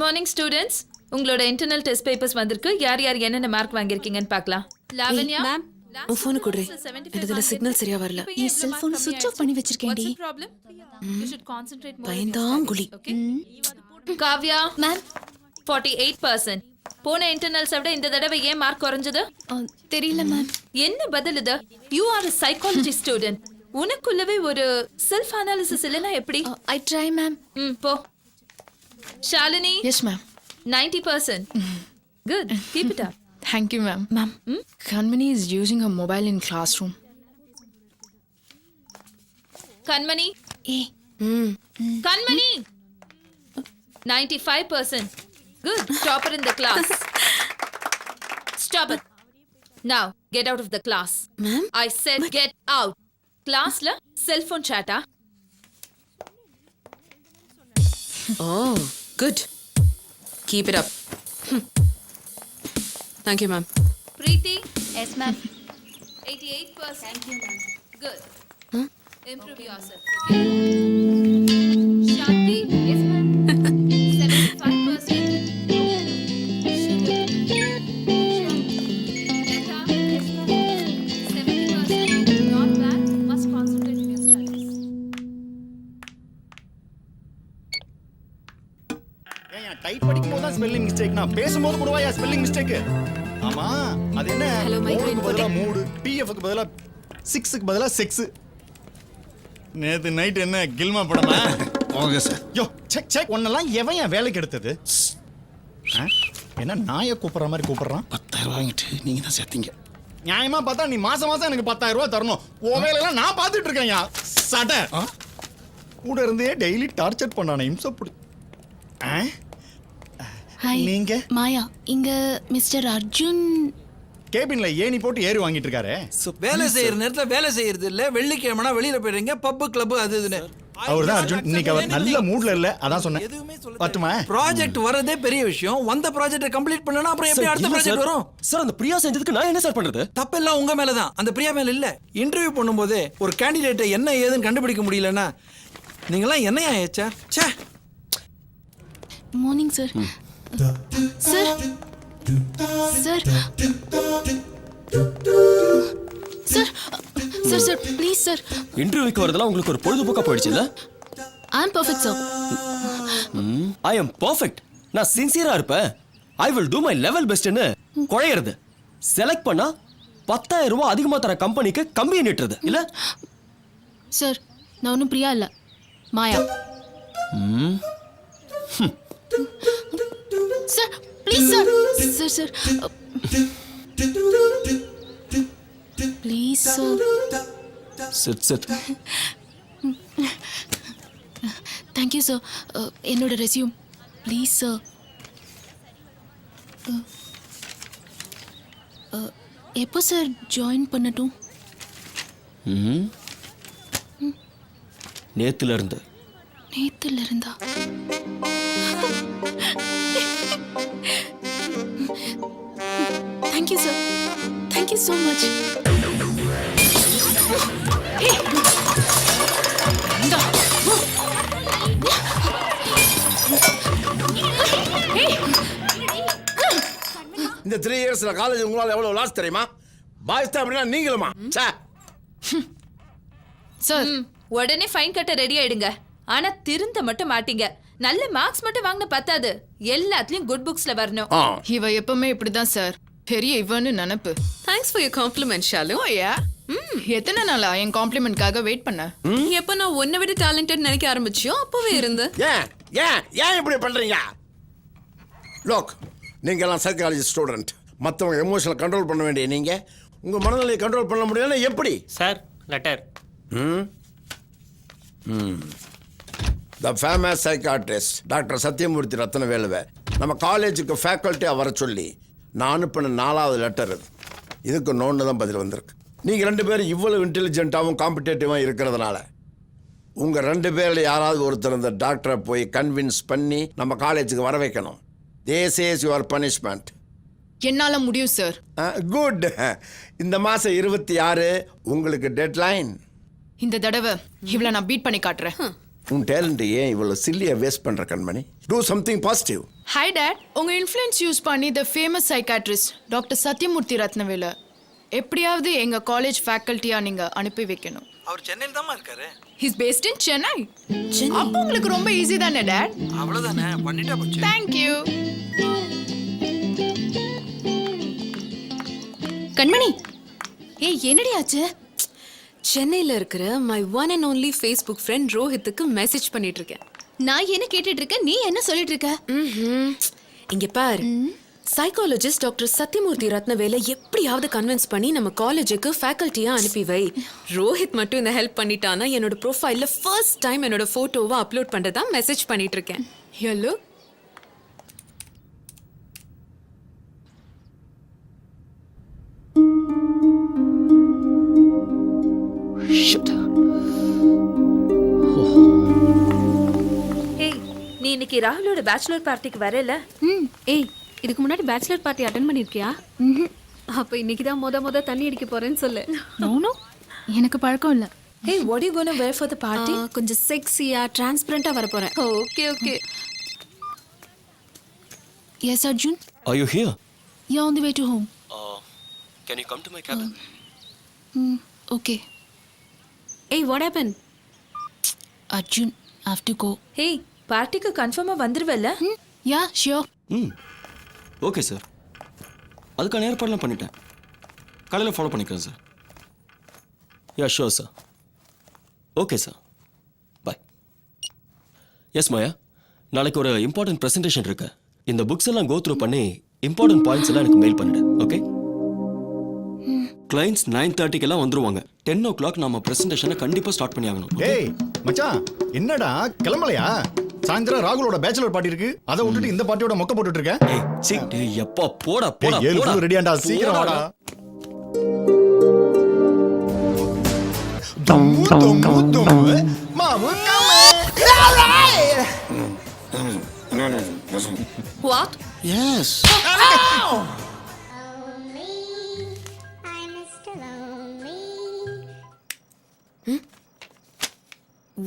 Good morning students. உங்களோட internal test papers வந்திருக்கு. யார் யார் என்னென்ன மார்க் வாங்கியிருக்கீங்கன்னு பார்க்கலாம். லாவண்யா மேம் உன் ஃபோனை கொடு. இதுல சிக்னல் சரியா வரல. நீ செல்போன் சுவிட்ச் ஆஃப் பண்ணி வச்சிருக்கேன்டி. பயந்தாங்குழி. காவ்யா மேம் 48%. போன இன்டர்னல்ஸ் விட இந்த தடவை ஏன் மார்க் குறைஞ்சது? தெரியல மேம். என்ன பதில் இது? You are a psychology student. உனக்குள்ளவே ஒரு செல்ஃப் அனாலிசிஸ் இல்லனா எப்படி? I try ma'am. போ. Shalini yes ma'am. 90%. Good. Keep it up. Thank you, ma'am. Ma'am, Kanmani is using her mobile in classroom. Kanmani. ஏய் Kanmani. 95%. Good. Topper in the class. Stop it. Now, get out of the class. Ma'am? I said get out. Class la cell phone chat ah. Oh, good. Keep it up. Thank you, ma'am. Preeti. Yes ma'am. 88%. Thank you, ma'am. Good. Improve yourself. Shanti. Yes, ma'am. 75%. Leta. Yes, ma'am. 70%. Not bad. Must concentrate in your studies. ஏன் type படிக்கும்போது தான் spelling mistake, நான் பேசும்போது கூடவா யா spelling mistake? ஆமா அது என்ன? மூடுக்கு பதிலா மூடு, பிஎஃப்க்கு பதிலா 6க்கு பதிலா 6. நேத்து நைட் என்ன கில்மா படமா? Okay sir. Yo check check ஒன்னெல்லாம் எவன் என் வேலைக்கு எடுத்தது? என்ன நாயை கூப்பிடுற மாதிரி கூப்பிடுறான்? 10,000 வாங்கிட்டு நீங்க தான் சேர்த்தீங்க. நியாயமா பார்த்தா நீ மாசம் மாசம் எனக்கு 10,000 ரூபாய் தரணும். உன் வேலையெல்லாம் நான் பார்த்துட்டு இருக்கேன். யா சட கூட இருந்தே டெய்லி டார்ச்சர் பண்ணானே இம்சப்படி. ஹாய். நீங்க மாயா இங்க மிஸ்டர் அர்ஜுன் கேபின்ல ஏணி போட்டு ஏறி வாங்கிட்டு இருக்காரு. வேலை செய்யற நேரத்துல வேலை செய்யறது இல்ல. வெள்ளிக்கிழமைனா வெளியில போயிடுறீங்க, பப்பு கிளப் அது இதுன்னு. அவர்தான் அர்ஜுன். இன்னைக்கு அவர் நல்ல மூட்ல இல்ல, அதான் சொன்னேன். எதுவுமே சொல்ல பத்துமா? ப்ராஜெக்ட் வரதே பெரிய விஷயம். வந்த ப்ராஜெக்ட்டை கம்ப்ளீட் பண்ணனா அப்புறம் எப்படி அடுத்த ப்ராஜெக்ட் வரும்? சார் அந்த பிரியா செஞ்சதுக்கு நான் என்ன சார் பண்றது? தப்பெல்லாம் உங்க மேல தான், அந்த பிரியா மேல இல்ல. இன்டர்வியூ பண்ணும்போது ஒரு கேண்டிடேட்டை என்ன ஏதுன்னு கண்டுபிடிக்க முடியலன்னா நீங்களாம் என்னையா ஏச்சா? ச்சே. Morning sir. Sir sir sir sir sir please sir. இன்டர்வியூக்கு வரதெல்லாம் உங்களுக்கு ஒரு பொழுதுபோக்கா போயிடுச்சுல? I am perfect sir. I am perfect. நான் சின்சியரா இருப்பேன். I will do my level பெஸ்ட்னு குழையிறது. செலக்ட் பண்ணா 10,000 ரூபாய் அதிகமா தர கம்பெனிக்கு கம்பி நீட்டுறது இல்ல? சார் நான் ஒன்றும் பிரியா இல்லை, Maya. Sir please sir. Sir sir please sir. Sit sit. Thank you sir. என்னோட ரெஸ்யூம் ப்ளீஸ் சார். எப்போ சார் ஜாயின் பண்ணட்டும்? நேத்துல இருந்து. நேத்துல இருந்தா? Thank you sir. Thank you so much. இந்த 3 இயர்ஸ்ல காலேஜ் உங்களால எவ்வளவு லாஸ் தெரியுமா? பாய்ஸ் தான் அப்படின்னா நீங்களுமா? சார் உடனே ஃபைன் கட்ட ரெடி ஆயிடுங்க. ஆனா திருந்த மட்டும் மாட்டீங்க. நல்ல மார்க்ஸ் மட்டும் வாங்கின பத்தாது, எல்லாத்துலயும் குட் புக்ஸ்ல வரணும். இவ எப்பவுமே இப்படிதான் சார். பெரிய இவன்னு நினைப்பு. Thanks for your compliment, Shalu. ஓ யா. எத்தனை நாளா என் காம்ப்ளிமெண்ட்காக வெயிட் பண்ண? எப்ப நான் உன்னை விட டேலண்டட் நினைக்க ஆரம்பிச்சியோ அப்பவே இருந்து. ஏன் ஏன் ஏன் இப்படி பண்றீங்க? லோக், நீங்க எல்லாம் சைக்காலஜி ஸ்டூடெண்ட். மற்றவங்க எமோஷனல் கண்ட்ரோல் பண்ண வேண்டிய நீங்க உங்க மனநிலையை கண்ட்ரோல் பண்ண முடியலன்னா எப்படி? Sir letter. The famous psychiatrist doctor Sathyamoorthy ரத்னவேலுவை நம்ம காலேஜுக்கு ஃபேக்கல்ட்டியாக வர சொல்லி நான் அனுப்பின 4வது லெட்டர் இது. இதுக்கு நோன்னு தான் பதில் வந்திருக்கு. நீங்கள் 2 பேரும் இவ்வளவு இன்டெலிஜென்ட்டாகவும் காம்படேட்டிவாக இருக்கிறதுனால உங்கள் 2 பேரில் யாராவது ஒருத்தர் இந்த டாக்டரை போய் கன்வின்ஸ் பண்ணி நம்ம காலேஜுக்கு வர வைக்கணும். This is your punishment. என்னால முடியும் சார். குட். இந்த மாதம் 26 உங்களுக்கு டெட்லைன். இந்த தடவை இவளை நான் பீட் பண்ணி காட்டுறேன். உன் டேலண்ட் ஏன் இவ்வளோ சில்லியாக வேஸ்ட் பண்ணுற Kanmani? Do something positive. Hi dad உங்க இன்ஃப்ளூயன்ஸ் யூஸ் பண்ணி the famous psychiatrist doctor Sathyamoorthy Rathnavelu எப்படியாவது எங்க காலேஜ் ஃபேக்கல்ட்டியா நீங்க அனுப்பி வைக்கணும். அவர் சென்னையில் தாம்மா இருக்காரு. His based in Chennai. அப்போ உங்களுக்கு ரொம்ப ஈஸி தானே டேட்? அவ்வளோதானே, பண்ணிட்டா போச்சு. Thank you. கண்மணி ஏய் என்னடி ஆச்சு? சென்னையில இருக்கிற my one and only Facebook friend ரோஹித்துக்கு மெசேஜ் பண்ணிட்டு இருக்கேன். நான் என்ன கேட்டுட்டு இருக்க, நீ என்ன சொல்லிட்டு இருக்க? இங்க பாரு, சைக்காலஜிஸ்ட் டாக்டர் சத்யமூர்த்தி ரத்னவேலை எப்படியாவது கன்வின்ஸ் பண்ணி நம்ம காலேஜுக்கு ஃபேக்கல்ட்டியா அனுப்பி வை. ரோஹித் மட்டும் இந்த ஹெல்ப் பண்ணிட்டானா என்னோட ப்ரொஃபைல்ல ஃபர்ஸ்ட் டைம் என்னோட போட்டோவை அப்லோட் பண்றதா மெசேஜ் பண்ணிட்டு இருக்கேன். ஹலோ ஏய் நீ இன்னைக்கு ராகுலோட பேச்சுலர் பார்ட்டிக்கு வரல? ஏய் இதுக்கு முன்னாடி பேச்சுலர் பார்ட்டி அட்டென்ட் பண்ணிருக்கியா? அப்ப இன்னைக்கு தான் முத தண்ணி அடிக்க போறேன்னு சொல்லு. நோ எனக்கு பழக்கம் இல்ல. ஏய் what you gonna wear for the party? கொஞ்சம் செக்ஸியா டிரான்ஸ்பரண்டா வர போறேன். Okay okay. Yes Arjun. Are you here? You on the way to home. Can you come to my cabin? Okay. ஏய் what happened? Arjun have to go. ஏய் பார்ட்டிக்கு கன்ஃபார்மா வந்துருவல்ல? Yeah sure. Okay sir, அதுக்கான ஏற்பாடுலாம் பண்ணிட்டேன். காலையில் ஃபாலோ பண்ணிக்கிறேன் sir. Yeah sure sir. Okay sir, bye. Yes Maya, நாளைக்கு ஒரு இம்பார்ட்டன்ட் ப்ரெசன்டேஷன் இருக்கு. இந்த புக்ஸ் எல்லாம் கோ த்ரூ பண்ணி இம்பார்ட்டன்ட் பாயிண்ட்ஸ் எல்லாம் எனக்கு மெயில் பண்ணிடு. ஓகே? கிளைண்ட்ஸ் 9:30 எல்லாம் வந்துருவாங்க. 10 o'clock நம்ம ப்ரெசன்டேஷனை கண்டிப்பாக ஸ்டார்ட் பண்ணி ஆகணும். டேய் மச்சான், என்னடா கிளம்பலையா? சாயந்தரம் ராகுலோட பேச்சுலர் பார்ட்டி இருக்கு, அதை விட்டுட்டு இந்த பார்ட்டியோட மொக்க போட்டுட்டு இருக்க. ஏய் சீ, டேய் எப்பா போடா போடா ஏய், 7 போடா. food ரெடியாண்டா, சீக்கிரம் போடா. வாடா. தம்மு தம்மு தம்மு மாமு கமே. What? எஸ்.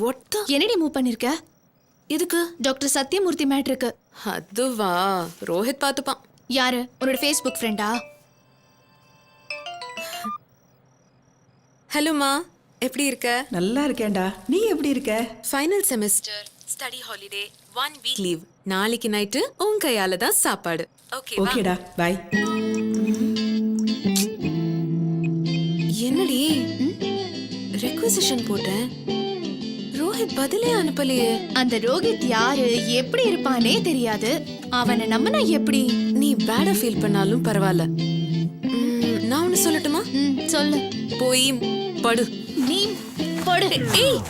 What the? என்னடி மூவ் பண்ணிருக்க? எதுக்கு? டாக்டர் சத்யமூர்த்தி மேட்ருக்கு. அதுவா, ரோஹித் பார்த்துப்பான். யாரு? உன்னோட ஃபேஸ்புக் ஃப்ரெண்டா? ஹலோமா, எப்படி இருக்க? நல்லா இருக்கேன்டா. நீ எப்படி இருக்க? Final semester, study holiday, 1 week leave. நாளைக்கு நைட்டு உன் கையால தான் சாப்பாடு. ஓகேவா? ஓகேடா, பை. என்னடி ரெக்வசிஷன் போட்டேன், ரோஹித் பதிலே அனுப்பலையே. அந்த ரோஹித் யாரு, எப்படி இருப்பானே தெரியாது. அவனை நம்பினா எப்படி? நீ பேடா ஃபீல் பண்ணாலும் பரவாயில்ல. நான் ஒன்னு சொல்லட்டுமா? சொல்லு. போய் படு. நீ படு. ஏய்,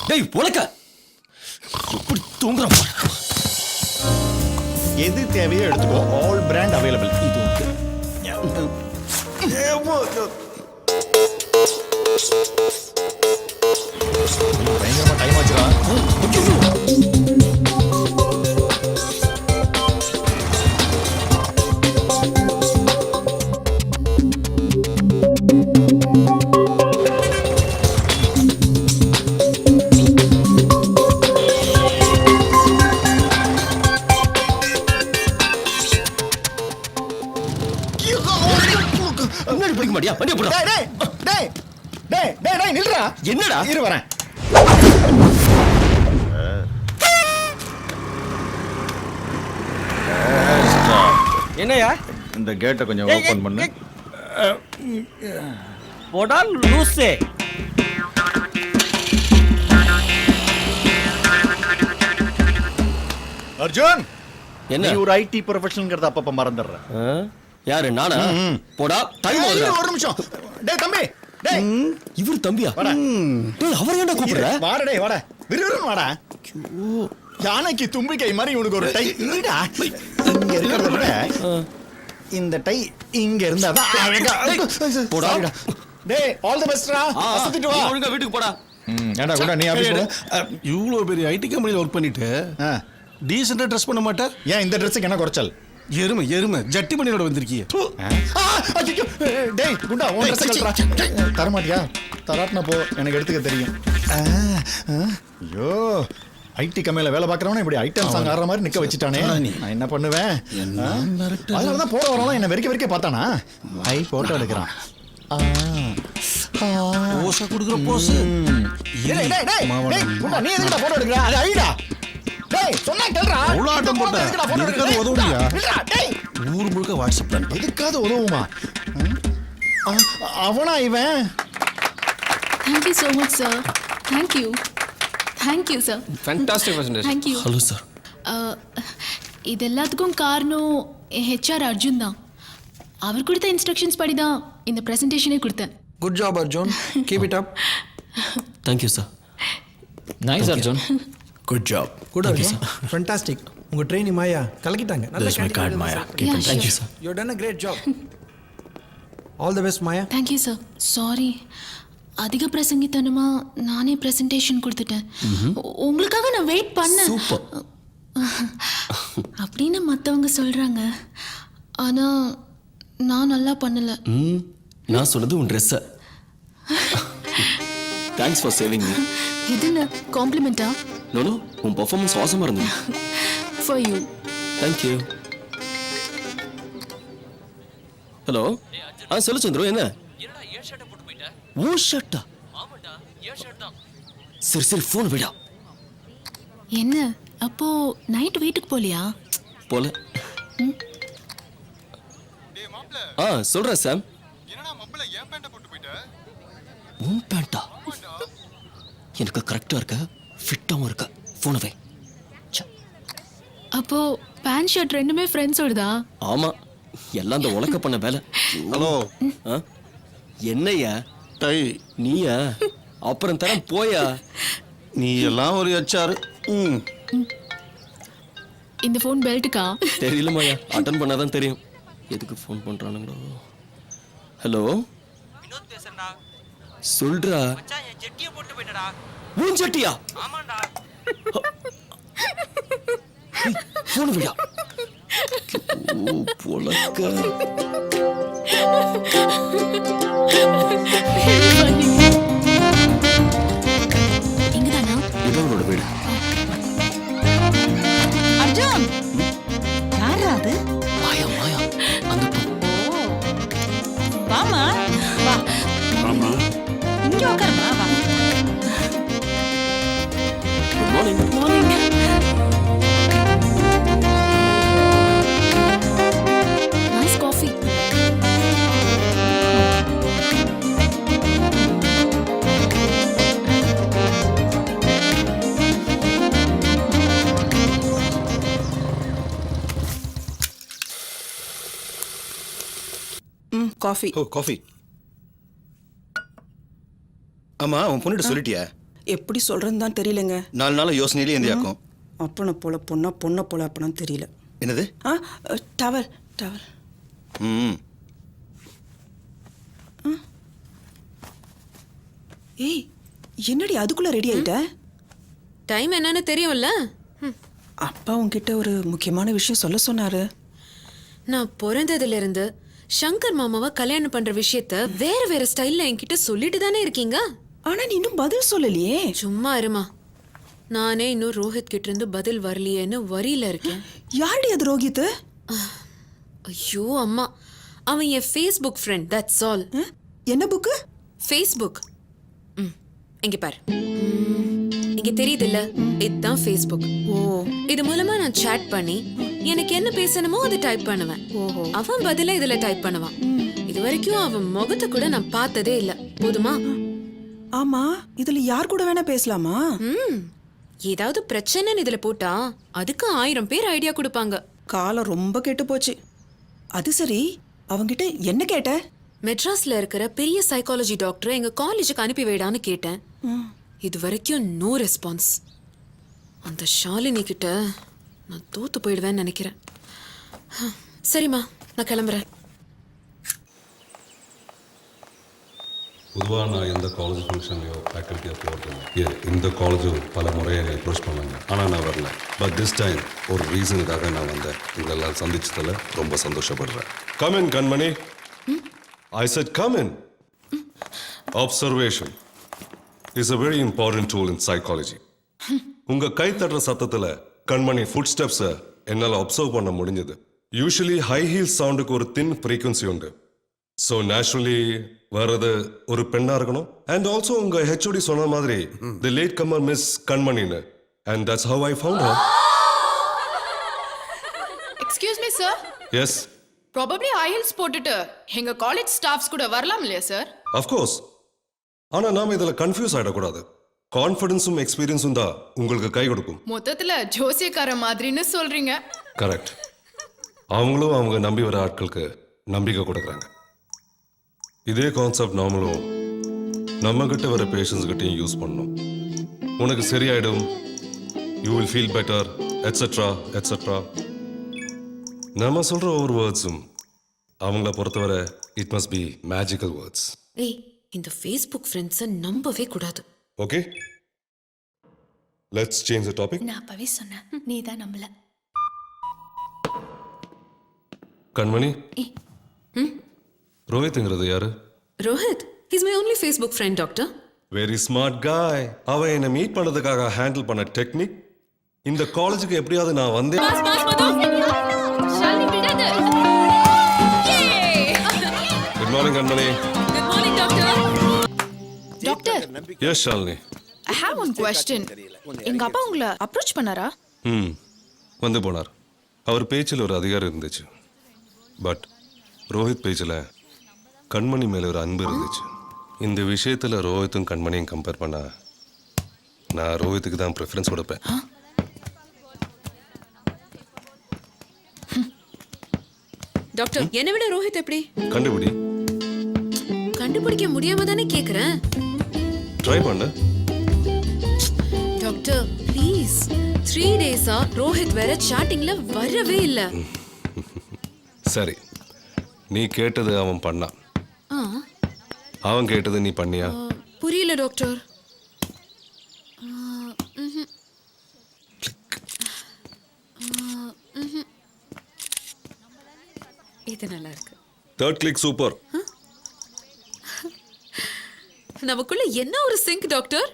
டேய் உலக்க எப்படி தூங்குறான் பாரு. எது தேவையோ எடுத்துக்கோ, ஆல் பிராண்ட் அவைலபிள். இது ஓகே. பயங்கரமா டைம் ஆச்சுடா. முன்னாடி பிடிக்க மாட்டியா? வண்டியை போடா. டேய் டேய் டேய் டேய் டேய் நில்றா. என்னடா? இரு வரேன். என்னையா? இந்த கேட்டை கொஞ்சம் ஓபன் பண்ணு. போடா லூசே. அர்ஜுன், என்ன? நீ ஒரு ஐடி ப்ரொஃபஷனல்ங்கறத அப்பப்ப மறந்துடுற. யாரு நானா? போடா டைம் ஏய், ஆகுதுடா. ஒரு நிமிஷம். டேய் தம்பி, டேய் இவர் தம்பியா? வாடா. டேய் அவர் ஏன்டா கூப்பிடுற? வாடா டேய் வாடா. விறுவிறுன்னு வாடா. யானைக்கு தும்பிக்கை மாதிரி உனக்கு ஒரு டை இல்லடா. இங்க இருக்கிறத விட இந்த டை இங்க இருந்தாதான் அழகா. போடா. டேய் ஆல் தி பெஸ்ட்ரா. அசத்திட்டு வா. ஒழுங்கா வீட்டுக்கு போடா. ஏண்டா கூட நீ ஆபீஸ் போ. இவ்வளோ பெரிய ஐடி கம்பெனியில் ஒர்க் பண்ணிட்டு டீசெண்டாக ட்ரெஸ் பண்ண மாட்டார். ஏன் இந்த ட்ரெஸ்ஸுக்கு என்ன குறைச்சல்? எருமை எருமை ஜட்டி பண்ணியோட வந்திருக்கீங்க. டேய் குண்டா உன் ட்ரெஸ் கழட்டறா. தர மாட்டியா? தராட்னா போ, எனக்கு எடுத்துக்க தெரியும். ஐயோ, ஐடி கம்பெனில வேலை பார்க்கறவன இப்படி ஐட்டம் சாங் ஆடுற மாதிரி நிக்க வச்சிட்டானே. நான் என்ன பண்ணுவேன்? அதனால தான் போற வரவங்க என்ன வெறிக்க பார்த்தானா? ஐ போட்டோ எடுக்கறான். போஸா கொடுக்குற போஸ். டேய் டேய் டேய் குண்டா நீ எதுக்குடா போட்டோ எடுக்கற? அது ஐடா. டேய் சொன்னா கேளுடா. அவ்வளோ ஆட்டம் போட்ட. இதுக்காவது உதவுறியா? டேய் ஊர் முழுக்க வாட்ஸ்அப்ல எதுக்காவது உதவுமா? அவனா இவன்? Thank you so much sir. Thank you sir. Fantastic presentation. Thank you. Hello sir. இது எல்லாத்துக்கும் காரணம் என் ஹெச்ஆர் அர்ஜுன் தான். அவர் கொடுத்த இன்ஸ்ட்ரக்ஷன்ஸ் படி தான் இந்த ப்ரெசன்டேஷனே கொடுத்தேன். Good job Arjun, keep it up. Thank you sir. Nice Arjun. Good job. Good Arjun, fantastic. உங்க ட்ரெயினி மாயா கலக்கிட்டாங்க. நல்ல candidate Maya. Thank you sir. You done a great job. All the best Maya. Thank you sir. Sorry, அதிக பிரசங்கித்தனமா நானே ப்ரெசன்டேஷன் கொடுத்துட்டேன். உங்களுக்காக நான் வெயிட் பண்ணேன். Super. அப்படின்னு மற்றவங்க சொல்றாங்க, ஆனா நான் நல்லா பண்ணல. நான் சொன்னது உன் ட்ரெஸ்ஸை. Thanks for saving me. இது என்ன காம்ப்ளிமெண்டா? நோ உன் பர்ஃபார்மன்ஸ் ஆசமாக இருந்தது. For you. தேங்க்யூ. ஹலோ. சொல்லு சந்திரு, என்ன? ஓ ஷர்ட்டா? சரி சரி, ஃபோன் விடா. என்ன அப்போ நைட் வீட்டுக்கு போலியா? போல. சொல்ற சாம். உன் பேண்டா? எனக்கு கரெக்டா இருக்க, ஃபிட்டாவும் இருக்க. போன வை. அப்போ பேண்ட் ஷர்ட் ரெண்டுமே ஃப்ரெண்ட்ஸோடதா? ஆமா, எல்லாம் அந்த உலக்க பண்ண வேலை. ஹலோ. என்னையா டை நீயா? அப்புறம் தரம் போயா. நீ எல்லாம் ஒரு HR. இந்த ஃபோன் பெல்ட்டுக்கா? தெரியல மாயா, அட்டன் பண்ணாதான் தெரியும் எதுக்கு ஃபோன் பண்றானுங்களோ. ஹலோ. வினோத் பேசுறடா. சொல்றா. மச்சான் என் ஜெட்டியை போட்டு போய்டா. உன் ஜெட்டியா? ஆமாடா. ஃபோன் விடா. ஓ பொலக்க. இங்கதானா? இவங்களோட வீடு. அர்ஜுன் யாரா அது? மாயா மாயா, அந்த பொண்ணு. வாமா வா. ஆமா. இங்க உட்காருமா வா. Good morning. Morning. Nice coffee. Coffee. Oh coffee. ஆமா, உன் பொண்ணுகிட்ட சொல்லிட்டியா? எப்படி சொல்றதுன்னு தான் தெரியலங்க. 4 நாள் யோசனையிலே எந்தியாக்கும். அப்பனை போல பொண்ணா, பொண்ணை போல அப்பனான்னு தெரியல. என்னது? Towel towel. ஏய், என்னடி அதுக்குள்ள ரெடி ஆயிட்ட? டைம் என்னன்னு தெரியும்ல. அப்பா உன்கிட்ட ஒரு முக்கியமான விஷயம் சொல்ல சொன்னாரு. நான் பிறந்ததுல இருந்து சங்கர் மாமாவை கல்யாணம் பண்ற விஷயத்த வேற வேற ஸ்டைல்ல என்கிட்ட சொல்லிட்டு தானே இருக்கீங்க. ஆனா நீ இன்னும் பதில் சொல்லலையே. சும்மா இருமா, நானே இன்னும் ரோஹித் கிட்ட இருந்து பதில் வரலையேன்னு வரியில இருக்கேன். யாருடி அது ரோஹித்? ஐயோ அம்மா, அவன் என் ஃபேஸ்புக் ஃப்ரெண்ட், தட்ஸ் ஆல். என்ன புக்கு? ஃபேஸ்புக். இங்க பாரு, இங்க தெரியுதுல்ல, இதுதான் ஃபேஸ்புக். ஓ, இது மூலமா நான் சாட் பண்ணி எனக்கு என்ன பேசணுமோ அதை டைப் பண்ணுவேன். அவன் பதிலா இதுல டைப் பண்ணுவான். இது வரைக்கும் அவன் முகத்தை கூட நான் பார்த்ததே இல்ல. போதுமா? ஆமா, இதுல யார் கூட வேணா பேசலாமா? ஏதாவது பிரச்சனைன்னு இதுல போட்டா அதுக்கு 1000 பேர் ஐடியா கொடுப்பாங்க. காலம் ரொம்ப கெட்டு போச்சு. அது சரி, அவங்கிட்ட என்ன கேட்ட? மெட்ராஸ்ல இருக்கிற பெரிய சைக்காலஜி டாக்டரை எங்க காலேஜுக்கு அனுப்பி வைடான்னு கேட்டேன். இது வரைக்கும் நோ ரெஸ்பான்ஸ். அந்த ஷாலினி கிட்ட நான் தோத்து போயிடுவேன்னு நினைக்கிறேன். சரிம்மா, நான் கிளம்புறேன். பொதுவாக நான் எந்த காலேஜ் ஃபங்க்ஷன்லையோ ஃபேக்கல்ட்டியாக போகிறதில்ல. இந்த காலேஜும் பல முறையை என்னை அப்ரோச் பண்ணாங்க, ஆனால் நான் வரல. பட் திஸ் டைம் ஒரு ரீசனுக்காக நான் வந்தேன். உங்களெல்லாம் சந்திச்சதில் ரொம்ப சந்தோஷப்படுறேன். Come in Kanmani. I set come in. Observation is a very important tool in psychology. உங்கள் கை தட்டுற சத்தத்தில் கண்மணி ஃபுட் ஸ்டெப்ஸை என்னால் அப்சர்வ் பண்ண முடிஞ்சது. யூஸ்வலி ஹை ஹீல் சவுண்டுக்கு ஒரு தின் ஃப்ரீக்வன்சி உண்டு. ஸோ நேச்சுரலி வர்றது ஒரு பெண்ணா இருக்கணும். அண்ட் ஆல்சோ உங்க ஹெச்ஓடி சொன்ன மாதிரி தி லேட் கமர் மிஸ் கண்மணின்னு. And that's how I found her. Excuse me sir. Yes. Probably high heels போட்டுட்டு எங்க காலேஜ் ஸ்டாஃப்ஸ் கூட வரலாம் இல்லையா சார்? அஃப்கோர்ஸ். ஆனா நாம இதுல கன்ஃபியூஸ் ஆயிடக்கூடாது. கான்ஃபிடன்ஸும் எக்ஸ்பீரியன்ஸும் தான் உங்களுக்கு கை கொடுக்கும். மொத்தத்துல ஜோசியக்கார மாதிரின்னு சொல்றீங்க. கரெக்ட். அவங்களும் அவங்க நம்பி வர ஆட்களுக்கு நம்பிக்கை கொடுக்குறாங்க. இதே கான்செப்ட் நாமளும் நம்ம கிட்ட வர பேஷன்ஸ் கிட்டையும் யூஸ் பண்ணணும். உனக்கு சரியாயிடும், you will feel better, etcetera etcetera. நம்ம சொல்ற ஒவ்வொரு வேர்ட்ஸும் அவங்கள பொறுத்தவரை it must be magical words. ஏய், இந்த ஃபேஸ்புக் ஃப்ரெண்ட்ஸை நம்பவே கூடாது. Okay, let's change the topic. நான் அப்பவே சொன்னேன், நீ தான் நம்பல. கண்மணி, ரோஹித்ங்கிறது யாரு? Rohit, he's my only Facebook friend, doctor. Very smart காய். அவன் என்னை மீட் பண்ணதுக்காக ஹேண்டில் பண்ண டெக்னிக். இந்த காலேஜுக்கு எப்படியாவது நான் வந்தேன். Good morning Kanmani. Good morning doctor. Doctor, yes Shalini. I have one question. எங்க அப்பா உங்களை அப்ரோச் பண்ணாரா? வந்து போனார். அவர் பேச்சில் ஒரு அதிகாரம் இருந்துச்சு. பட் ரோஹித் பேச்சில் கண்மணி மேலே ஒரு அன்பு இருந்துச்சு. இந்த விஷயத்தில் ரோஹித்தும் கண்மணியும் கம்பேர் பண்ணா நான் ரோஹித்துக்கு தான் ப்ரிஃபரன்ஸ் கொடுப்பேன். டாக்டர், என்னை விட ரோஹித் எப்படி? கண்டுபிடி. கண்டுபிடிக்க முடியாம தானே கேக்குறேன். ட்ரை பண்ணு. Doctor please. 3 டேஸா ரோஹித் வேற சாட்டிங்ல வரவே இல்ல. சரி, நீ கேட்டது அவன் பண்ணான், அவன் கேட்டது நீ பண்ணியா? புரியல டாக்டர். இது நல்லா இருக்கு. Third click super. நமக்குள்ள என்ன ஒரு சிங்க் டாக்டர்.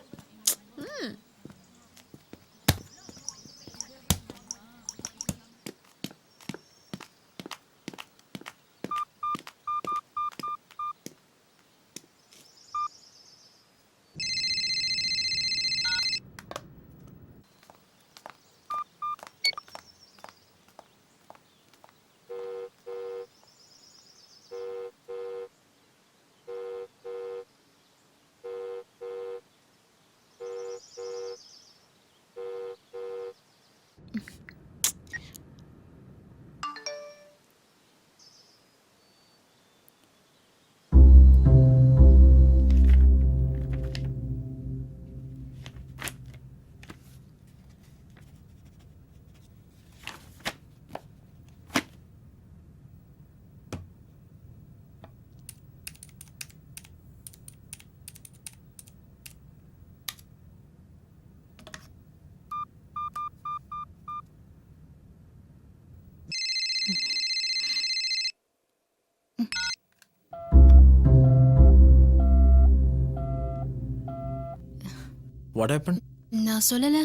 What happened? நான் சொல்லல,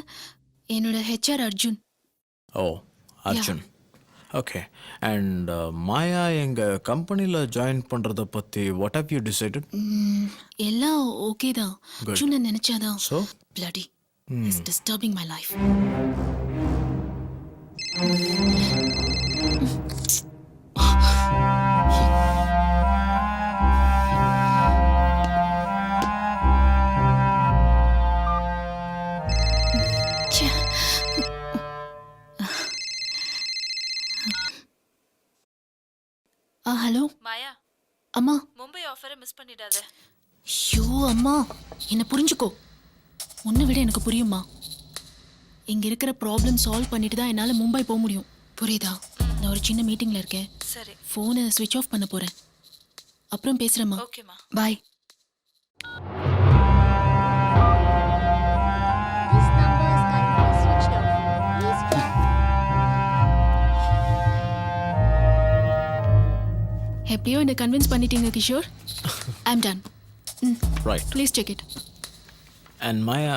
என்னோட HR Arjun. Oh, Arjun. Okay. And Maya எங்க கம்பெனில ஜாயின் பண்றத பத்தி what have you decided? எல்லாம் ஓகே தான். அர்ஜுன் நினைச்சாதான். So? Bloody. It's disturbing my life. Hello Maya, அம்மா. மும்பை ஆஃபரை மிஸ் பண்ணிடாத. ஐயோ அம்மா, என்ன புரிஞ்சுக்கோ. உன்னை விட எனக்கு புரியுமா. இங்க இருக்கிற ப்ராப்ளம் சால்வ் பண்ணிட்டு தான் என்னால மும்பை போக முடியும். புரியுதா? நான் ஒரு சின்ன மீட்டிங்ல இருக்கேன். சரி. ஃபோனை ஸ்விட்ச் ஆஃப் பண்ண போறேன். அப்புறம் பேசுறேம்மா. ஓகேம்மா. பாய். எப்படியோ என்ன கன்வின்ஸ் பண்ணிட்டீங்க Kishore. I am done. Right. Please check it. And Maya,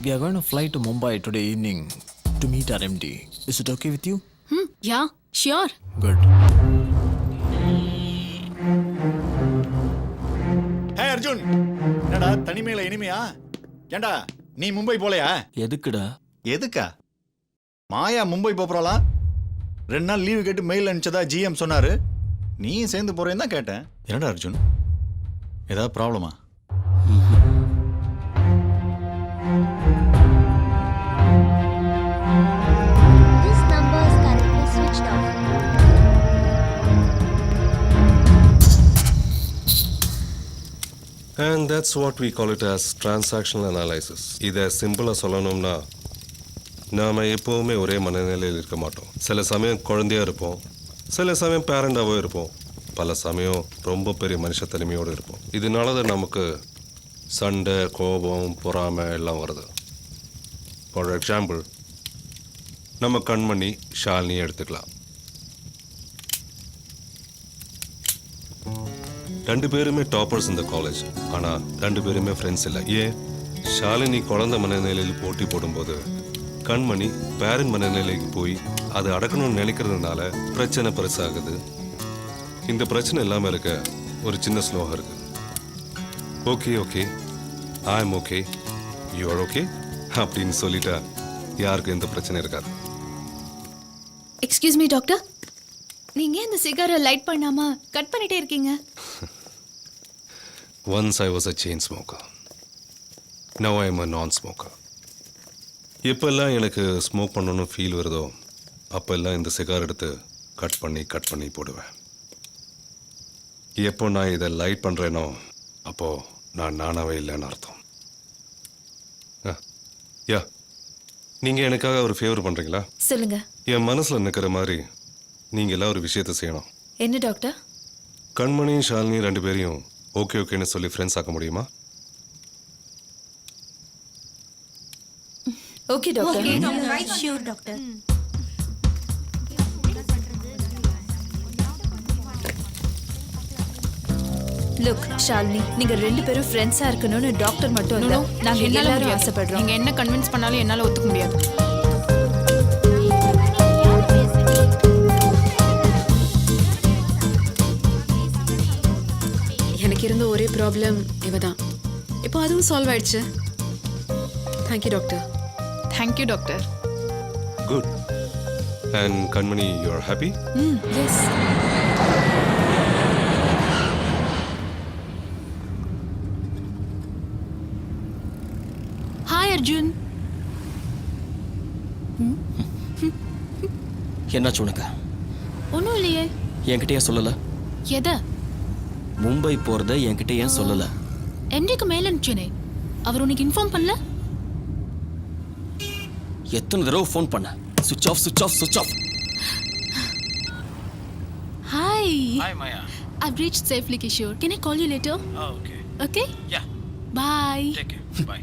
we are going to fly to Mumbai today evening to meet our MD. Is it okay with you? Yeah sure. Good. ஹே அர்ஜுன், என்னடா தனிமையில இனிமையா? ஏண்டா நீ மும்பை போலையா? எதுக்குடா? எதுக்கா? மாயா மும்பை போறாளா? 2 நாள் லீவு கேட்டு மெயில் அனுப்பிச்சதா ஜிஎம் சொன்னாரு. நீ சேர்ந்து போறேன்னு தான் கேட்டேன். என்னடா அர்ஜுன், ஏதாவது ப்ராப்ளமா? And that's what we call it as transactional analysis. இதை சிம்பிளாக சொல்லணும்னா நாம் எப்போவுமே ஒரே மனநிலையில் இருக்க மாட்டோம். சில சமயம் குழந்தையா இருப்போம், சில சமயம் பேரண்டாகவோ இருப்போம், பல சமயம் ரொம்ப பெரிய மனுஷ தனிமையோடு இருப்போம். இதனால தான் நமக்கு சண்டை, கோபம், பொறாமை எல்லாம் வருது. ஃபார் எக்ஸாம்பிள், நம்ம கண்மணி ஷாலினியை எடுத்துக்கலாம். 2 பேருமே டாப்பர்ஸ் இந்த காலேஜ். ஆனால் 2 பேருமே ஃப்ரெண்ட்ஸ் இல்லை. ஏன்? ஷாலினி குழந்தை மனநிலையில் போட்டி போடும்போது கண்மணி பேரண்ட் மனநிலைக்கு போய் அதை அடக்கணும்னு நினைக்கிறதுனால பிரச்சனை பெருசாகுது. இந்த பிரச்சனை இல்லாமல் இருக்க ஒரு சின்ன ஸ்லோகம் இருக்கு. Okay okay, I am okay, you are okay அப்படின்னு சொல்லிட்டா யாருக்கும் எந்த பிரச்சனை இருக்காது. எக்ஸ்கியூஸ் மீ டாக்டர், நீங்க இந்த சிகாரை லைட் பண்ணாம கட் பண்ணிட்டே இருக்கீங்க? Once I was a chain smoker. Now I am a non-smoker. எப்பெல்லாம் எனக்கு ஸ்மோக் பண்ணணும்னு ஃபீல் வருதோ அப்போல்லாம் இந்த சிகார் எடுத்து கட் பண்ணி போடுவேன். எப்போ நான் இதை லைட் பண்ணுறேனோ அப்போது நான் நானாவே இல்லைன்னு அர்த்தம். யா, நீங்கள் எனக்காக ஒரு ஃபேவர் பண்ணுறீங்களா? சொல்லுங்க. என் மனசில் நிற்கிற மாதிரி நீங்கள் எல்லாம் ஒரு விஷயத்தை செய்யணும். என்ன டாக்டர்? கண்மணியும் ஷாலினி 2 பேரையும் ஓகே ஓகேன்னு சொல்லி ஃப்ரெண்ட்ஸ் ஆக்க முடியுமா? Okay doctor. Sure doctor. Look Shalini, நீங்க 2 பேரும் ஃப்ரெண்ட்ஸா இருக்கணும்னு டாக்டர் மட்டும் இல்ல, நாங்க எல்லாரும் ஆசைப்படுறோம். நீங்க என்ன கன்வின்ஸ் பண்ணாலும் என்னால ஒத்துக்க முடியாது. எனக்கு இருந்த ஒரே ப்ராப்ளம் இவ தான். இப்போ அதுவும் சால்வ் ஆயிடுச்சு. Thank you doctor. Thank you doctor. Good. And Kanmani, you are happy? Yes. Hi Arjun. என்னாச்சு உனக்கு? ஒன்றும் இல்லையே. என்கிட்ட ஏன் சொல்லலை? எதை? மும்பை போகிறத என்கிட்ட ஏன் சொல்லலை? எம்டிக்கு மேல அனுப்பிச்சேனே, அவர் உனக்கு இன்ஃபார்ம் பண்ணல? எத்தனை தடவை ஃபோன் பண்ண? சுவிட்ச் ஆஃப், சுவிட்ச் ஆஃப், சுவிட்ச் of. Hi. Hi, Maya. I've reached safely, Kishore. Can I call you later? Oh, okay. Okay? Yeah. Bye. Take care. Bye.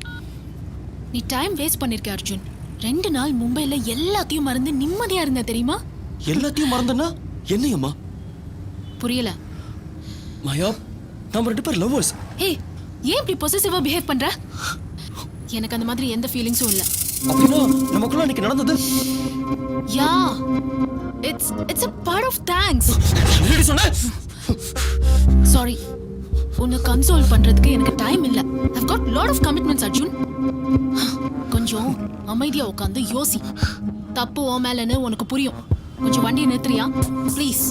நீ டைம் வேஸ்ட் பண்ணிருக்க அர்ஜுன். 2 நாள் மும்பைல எல்லாத்தையும் மறந்து நிம்மதியா இருந்த தெரியுமா? எல்லாத்தையும் மறந்தனா என்னையம்மா? புரியல. மாயா, நம்ம 2 பேர் லவ்வர்ஸ். ஏய், ஏன் இப்படி பொசசிவா பிஹேவ் பண்ற? எனக்கு அந்த மாதிரி எந்த ஃபீலிங்ஸும் இல்ல. அப்படின்னா நமக்குள்ள அன்னைக்கு நடந்தது? யா, it's a part of thanks. என்னடி சொன்ன? சாரி. உன்னை கன்சோல் பண்றதுக்கு எனக்கு டைம் இல்ல. I've got lot of commitments Arjun. கொஞ்சம் அமைதியா உட்கார்ந்து யோசி. தப்பு ஓ மேலன்னு உனக்கு புரியும். கொஞ்சம் வண்டியை நிறுத்துறியா please?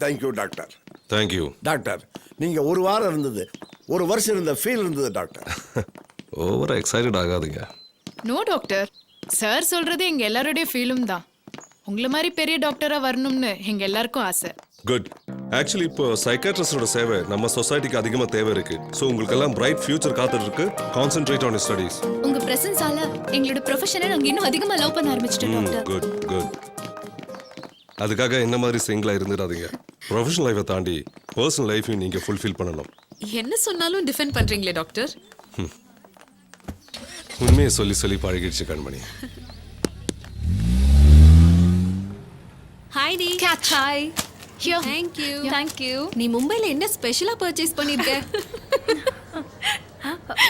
Thank you doctor. Thank you doctor, நீங்க 1 வாரம் இருந்தது 1 வருஷம் இருந்த ஃபீல் இருந்தது டாக்டர். ஓவரா எக்ஸைட்டட் ஆகாதீங்க. நோ டாக்டர், சார் சொல்றது எங்க எல்லாரோடைய ஃபீலும் தான். உங்களை மாதிரி பெரிய டாக்டரா வரணும்னு எங்க எல்லாருக்கும் ஆசை. குட். ஆக்சுவலி இப்போ சைக்காட்ரிஸ்டோட சேவை நம்ம சொசைட்டிக்கு அதிகமாக தேவை இருக்கு. ஸோ உங்களுக்கெல்லாம் பிரைட் ஃபியூச்சர் காத்துட்டு இருக்கு. Concentrate on studies. உங்க பிரசன்ஸால எங்களோட ப்ரொஃபஷனை நாங்க இன்னும் அதிகமா லவ் பண்ண ஆரம்பிச்சிட்டோம் டாக்டர். Good good. அதுக்காக என்ன மாதிரி சிங்கிளாக இருந்துடாதீங்க. ப்ரொஃபஷனல் லைஃபை தாண்டி பர்சனல் லைஃபையும் நீங்கள் ஃபுல்ஃபில் பண்ணணும். என்ன சொன்னாலும் டிஃபெண்ட் பண்றீங்களே டாக்டர். உண்மையை சொல்லி சொல்லி பழகிடுச்சு கண்மணி. ஹாய் டி. Hi. Thank you. Thank you. நீ மும்பைல என்ன ஸ்பெஷலா பர்ச்சேஸ் பண்ணிருக்க?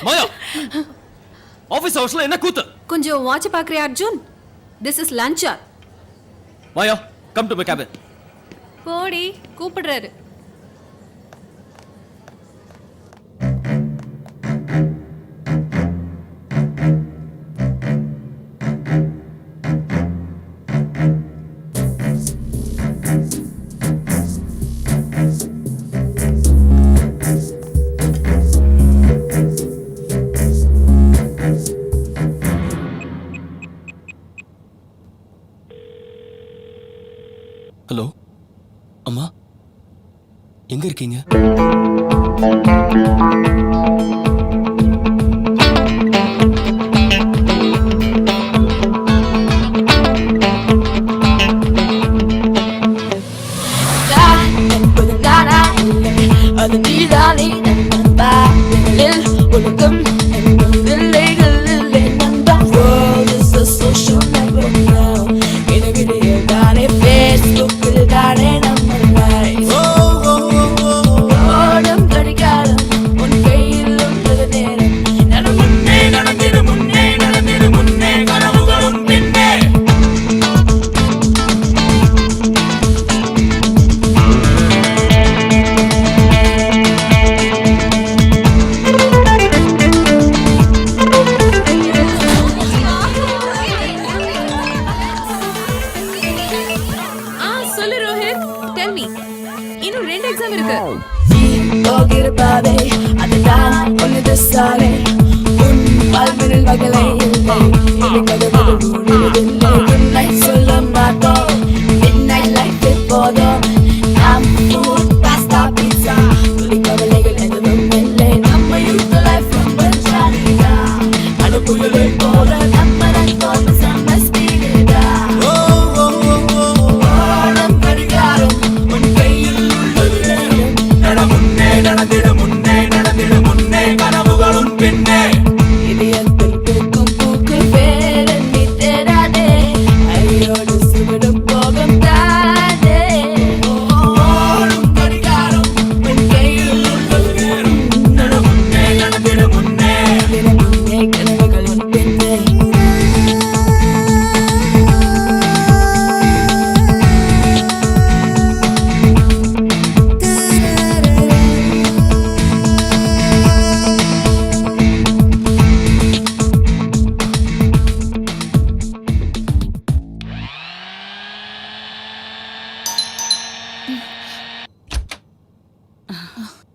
மாயா, ஆபீஸ் ஹவர்ஸ்ல என்ன கூத்து? கொஞ்சம் வாட்ச் பார்க்கறியா Arjun? This is lunch hour. Maya, come to my cabin. போடி கூப்பிடுறாரு. ஹலோ அம்மா, எங்க இருக்கீங்க? சொல்லு ரோஹித். Tell me. இன்னும் 2 எக்ஸாம் இருக்கு.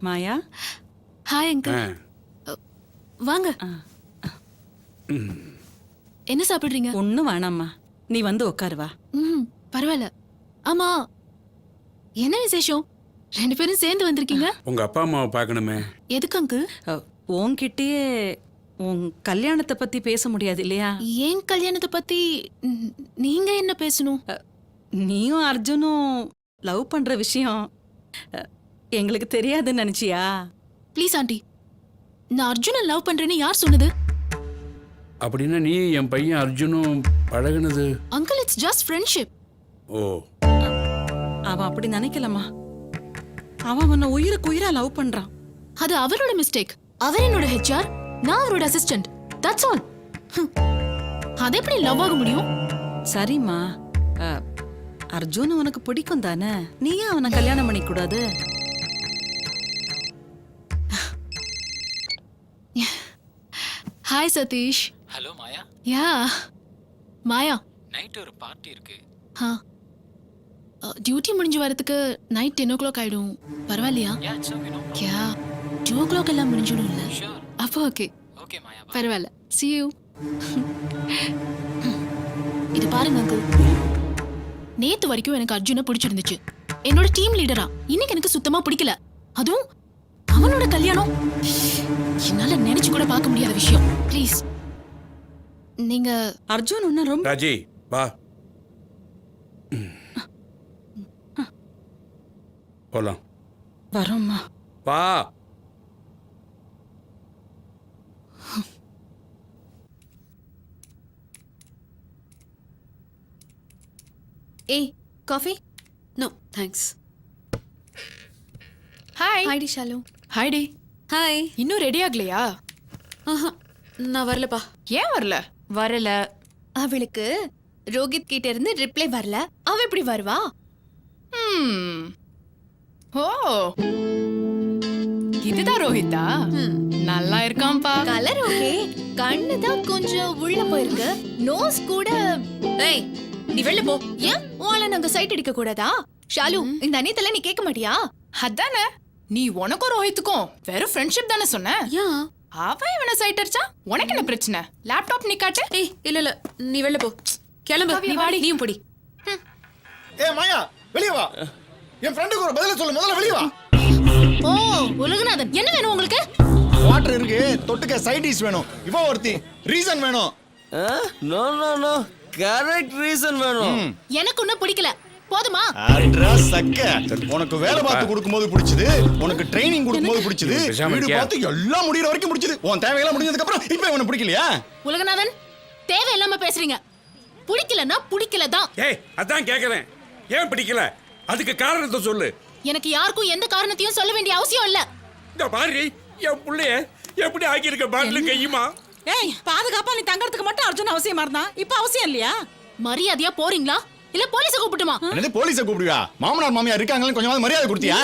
மாயா. Hi uncle. வாங்க. என்ன சாப்பிடுறீங்க? ஒன்றும் வேணாம்மா, நீ வந்து உட்காரு வா. பரவாயில்ல. ஆமா, என்ன விசேஷம்? 2 பேரும் சேர்ந்து வந்திருக்கீங்க. உங்க அப்பா அம்மாவை பார்க்கணுமே. எதுக்கு அங்கிள்? உன்கிட்டயே உன் கல்யாணத்தை பத்தி பேச முடியாது இல்லையா? ஏன் கல்யாணத்தை பத்தி நீங்க என்ன பேசணும்? நீயும் அர்ஜுனும் லவ் பண்ற விஷயம் எங்களுக்கு தெரியாதுன்னு நினைச்சியா? ப்ளீஸ் ஆண்டி, நான் அர்ஜுனை லவ் பண்றேன்னு யார் சொன்னது? அப்படின்னா நீ என் பையன் அர்ஜுனும் பழகுனது? Uncle, it's just friendship. Oh, அவன் அப்படி நினைக்கலம்மா. அவன் உன்னை உயிருக்கு உயிரா லவ் பண்றான். அது அவரோட மிஸ்டேக். அவர் என்னோட ஹெச்ஆர், நான் அவரோட அசிஸ்டன்ட். That's all. அது எப்படி லவ் ஆக முடியும்? சரிம்மா, அர்ஜுன் உனக்கு பிடிக்கும் தானே? நீயே அவனை கல்யாணம் பண்ணிக்க கூடாது? ஹாய் சதீஷ். ஹலோ மாயா. யா மாயா, நைட் ஒரு பார்ட்டி இருக்கு. டியூட்டி முடிஞ்சு வரதுக்கு நைட் 10 o'clock ஆயிடும். பரவாயில்லையா? யா 2 o'clock எல்லாம் முடிஞ்சிடும் இல்ல? அப்போ ஓகே. ஓகே மாயா. பரவாயில்ல. See you. இது பாருங்க அங்கிள், நேத்து வரைக்கும் எனக்கு அர்ஜுனை பிடிச்சிருந்துச்சு, என்னோட டீம் லீடரா. இன்னைக்கு எனக்கு சுத்தமா பிடிக்கல. அதுவும் அவனோட கல்யாணம் என்னால நினைச்சு கூட பார்க்க முடியாத விஷயம். ப்ளீஸ் நீங்க அர்ஜுன் உன்ன ரொம்ப ராஜி வா போலாம். வரோம்மா. வா. ஏய் coffee no thanks. Hi hi டி ஷாலு. ஹாய் டி. ஹாய். இன்னும் ரெடி ஆகலையா? ஆஹா நான் வரலப்பா. ஏன் வரல? வரல. அவளுக்கு ரோஹித் கிட்ட இருந்து ரிப்ளை வரல. அவ எப்படி வருவா? ஓ இதுதான் ரோஹிதா? நல்லா இருக்கான்பா. கலர் ஓகே, கண்ணு தான் கொஞ்சம் உள்ள போயிருக்கு. நோஸ் கூட. ஏய் நீ வெளில போ. ஏன் உங்களை நாங்க சைட் அடிக்க கூடாதா? ஷாலு இந்த அனிதெல்லாம் நீ கேட்க மாட்டியா? அதானே, நீ உனக்கும் ரோஹித்துக்கும் வெறும் ஃப்ரெண்ட்ஷிப் தானே சொன்ன. யா அவன் இவனை சைட் அடிச்சா உனக்கு என்ன பிரச்சனை? லேப்டாப் நீ காட்டு. ஏய் இல்ல நீ வெளில போ. கிளம்பு. நீ வாடி. நீயும் போடி. ஏ மாயா வெளிய வா. என் ஃப்ரெண்டுக்கு ஒரு பதில சொல்லு. முதல்ல வெளிய வா. ஓ உலகநாதன், என்ன வேணும் உங்களுக்கு? வாட்டர் இருக்கு, தொட்டுக்க சைட் டிஷ் வேணும். இவ ஒருத்தி ரீசன் வேணும். No no no correct reason வேணும். எனக்கு ஒன்னும் பிடிக்கல. போதுமா? அட்ரஸ் சக்க. உனக்கு வேலை பார்த்து கொடுக்கும்போது பிடிச்சது, உனக்கு ட்ரைனிங் கொடுக்கும்போது பிடிச்சது, வீடு பார்த்து எல்லாம் முடியற வரைக்கும் பிடிச்சது. உன் தேவையெல்லாம் முடிஞ்சதுக்கு அப்புறம் இப்போ இவனை பிடிக்கலையா? உலகநாதன் தேவையில்லாம பேசுறீங்க. பிடிக்கலன்னா பிடிக்கலதான். ஏய் அதான் கேக்குறேன், ஏன் பிடிக்கல? அதுக்கு காரணத்தை சொல்லு. எனக்கு யாருக்கும் எந்த காரணத்தையும் சொல்ல வேண்டிய அவசியம் இல்ல. இந்த பாரு என் புள்ளைய எப்படி ஆக்கியிருக்க பாட்டிலும் கையுமா. ஏய் பாதுகாப்பா நீ தங்கறதுக்கு மட்டும் அர்ஜுன் அவசியமா இருந்தா இப்ப அவசியம் இல்லையா? மரியாதையா போறீங்களா இல்ல போலீஸ கூப்பிட்டுமா? என்னது போலீஸ கூப்பிடுவியா? மாமனார் மாமியார் இருக்காங்களே, கொஞ்சமாவது மரியாதை கொடுத்தியா?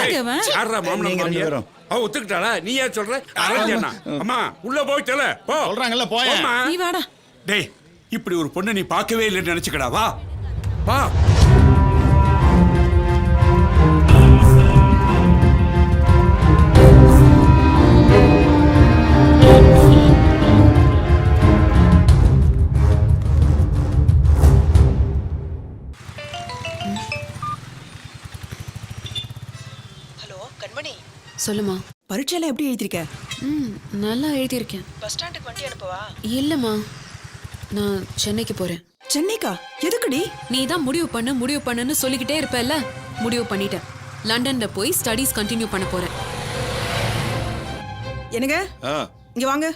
யாரா மாமனார் நீங்க ரெண்டு மாமியார்? பேரும். அவ ஒத்துக்கிட்டாளா? நீ ஏன் சொல்ற? அரஞ்சனா அம்மா உள்ள போய் தல போ. சொல்றாங்கல்ல போய். நீ வாடா. டேய் இப்படி ஒரு பொண்ணை நீ பார்க்கவே இல்லைன்னு நினைச்சுக்கடா. வா வா. ஹலோ கண்மணி, சொல்லுமா. பரீட்சையில எப்படி எழுதிருக்க? நல்லா எழுதியிருக்கேன். பஸ் ஸ்டாண்டுக்கு வண்டி அனுப்பவா? இல்லம்மா நான் சென்னைக்கு போறேன். சென்னைக்கா? எதுக்குடி? நீ தான் முடிவு பண்ணுன்னு சொல்லிக்கிட்டே இருப்பல்ல. முடிவு பண்ணிட்டேன். லண்டன்ல போய் ஸ்டடீஸ் கண்டினியூ பண்ண போறேன். என்னங்க இங்க வாங்க.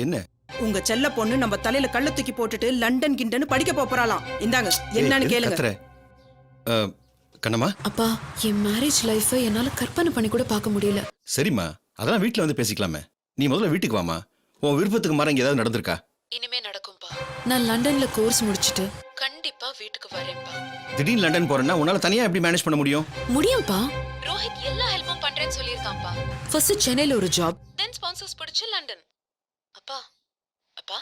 என்ன? உங்க செல்ல பொண்ணு நம்ம தலையில கள்ள தூக்கி போட்டுட்டு லண்டன் கிண்டன்னு படிக்க போறாளாம். இந்தாங்க என்னன்னு கேளுங்க. கண்ணம்மா. அப்பா என் மேரேஜ் லைஃபை என்னால கற்பனை பண்ணி கூட பார்க்க முடியல. சரிம்மா, அதெல்லாம் வீட்ல வந்து பேசிக்கலாமே. நீ முதல்ல வீட்டுக்கு வாமா. உன் விருப்பத்துக்கு மாற இங்க ஏதாவது நடந்திருக்கா? இனிமே நடக்கும்பா. நான் லண்டன்ல கோர்ஸ் முடிச்சிட்டு கண்டிப்பா வீட்டுக்கு வரேன்பா. திடீர்னு லண்டன் போறேன்னா உன்னால தனியா எப்படி மேனேஜ் பண்ண முடியும்? முடியும்பா. ரோஹித் எல்லா ஹெல்ப்பும் பண்றேன்னு சொல்லியிருக்கான்ப்பா. ஃபர்ஸ்ட் சென்னையில ஒரு ஜாப், தென் ஸ்பான்சர்ஸ் பிடிச்சு லண்டன். அப்பா அப்பா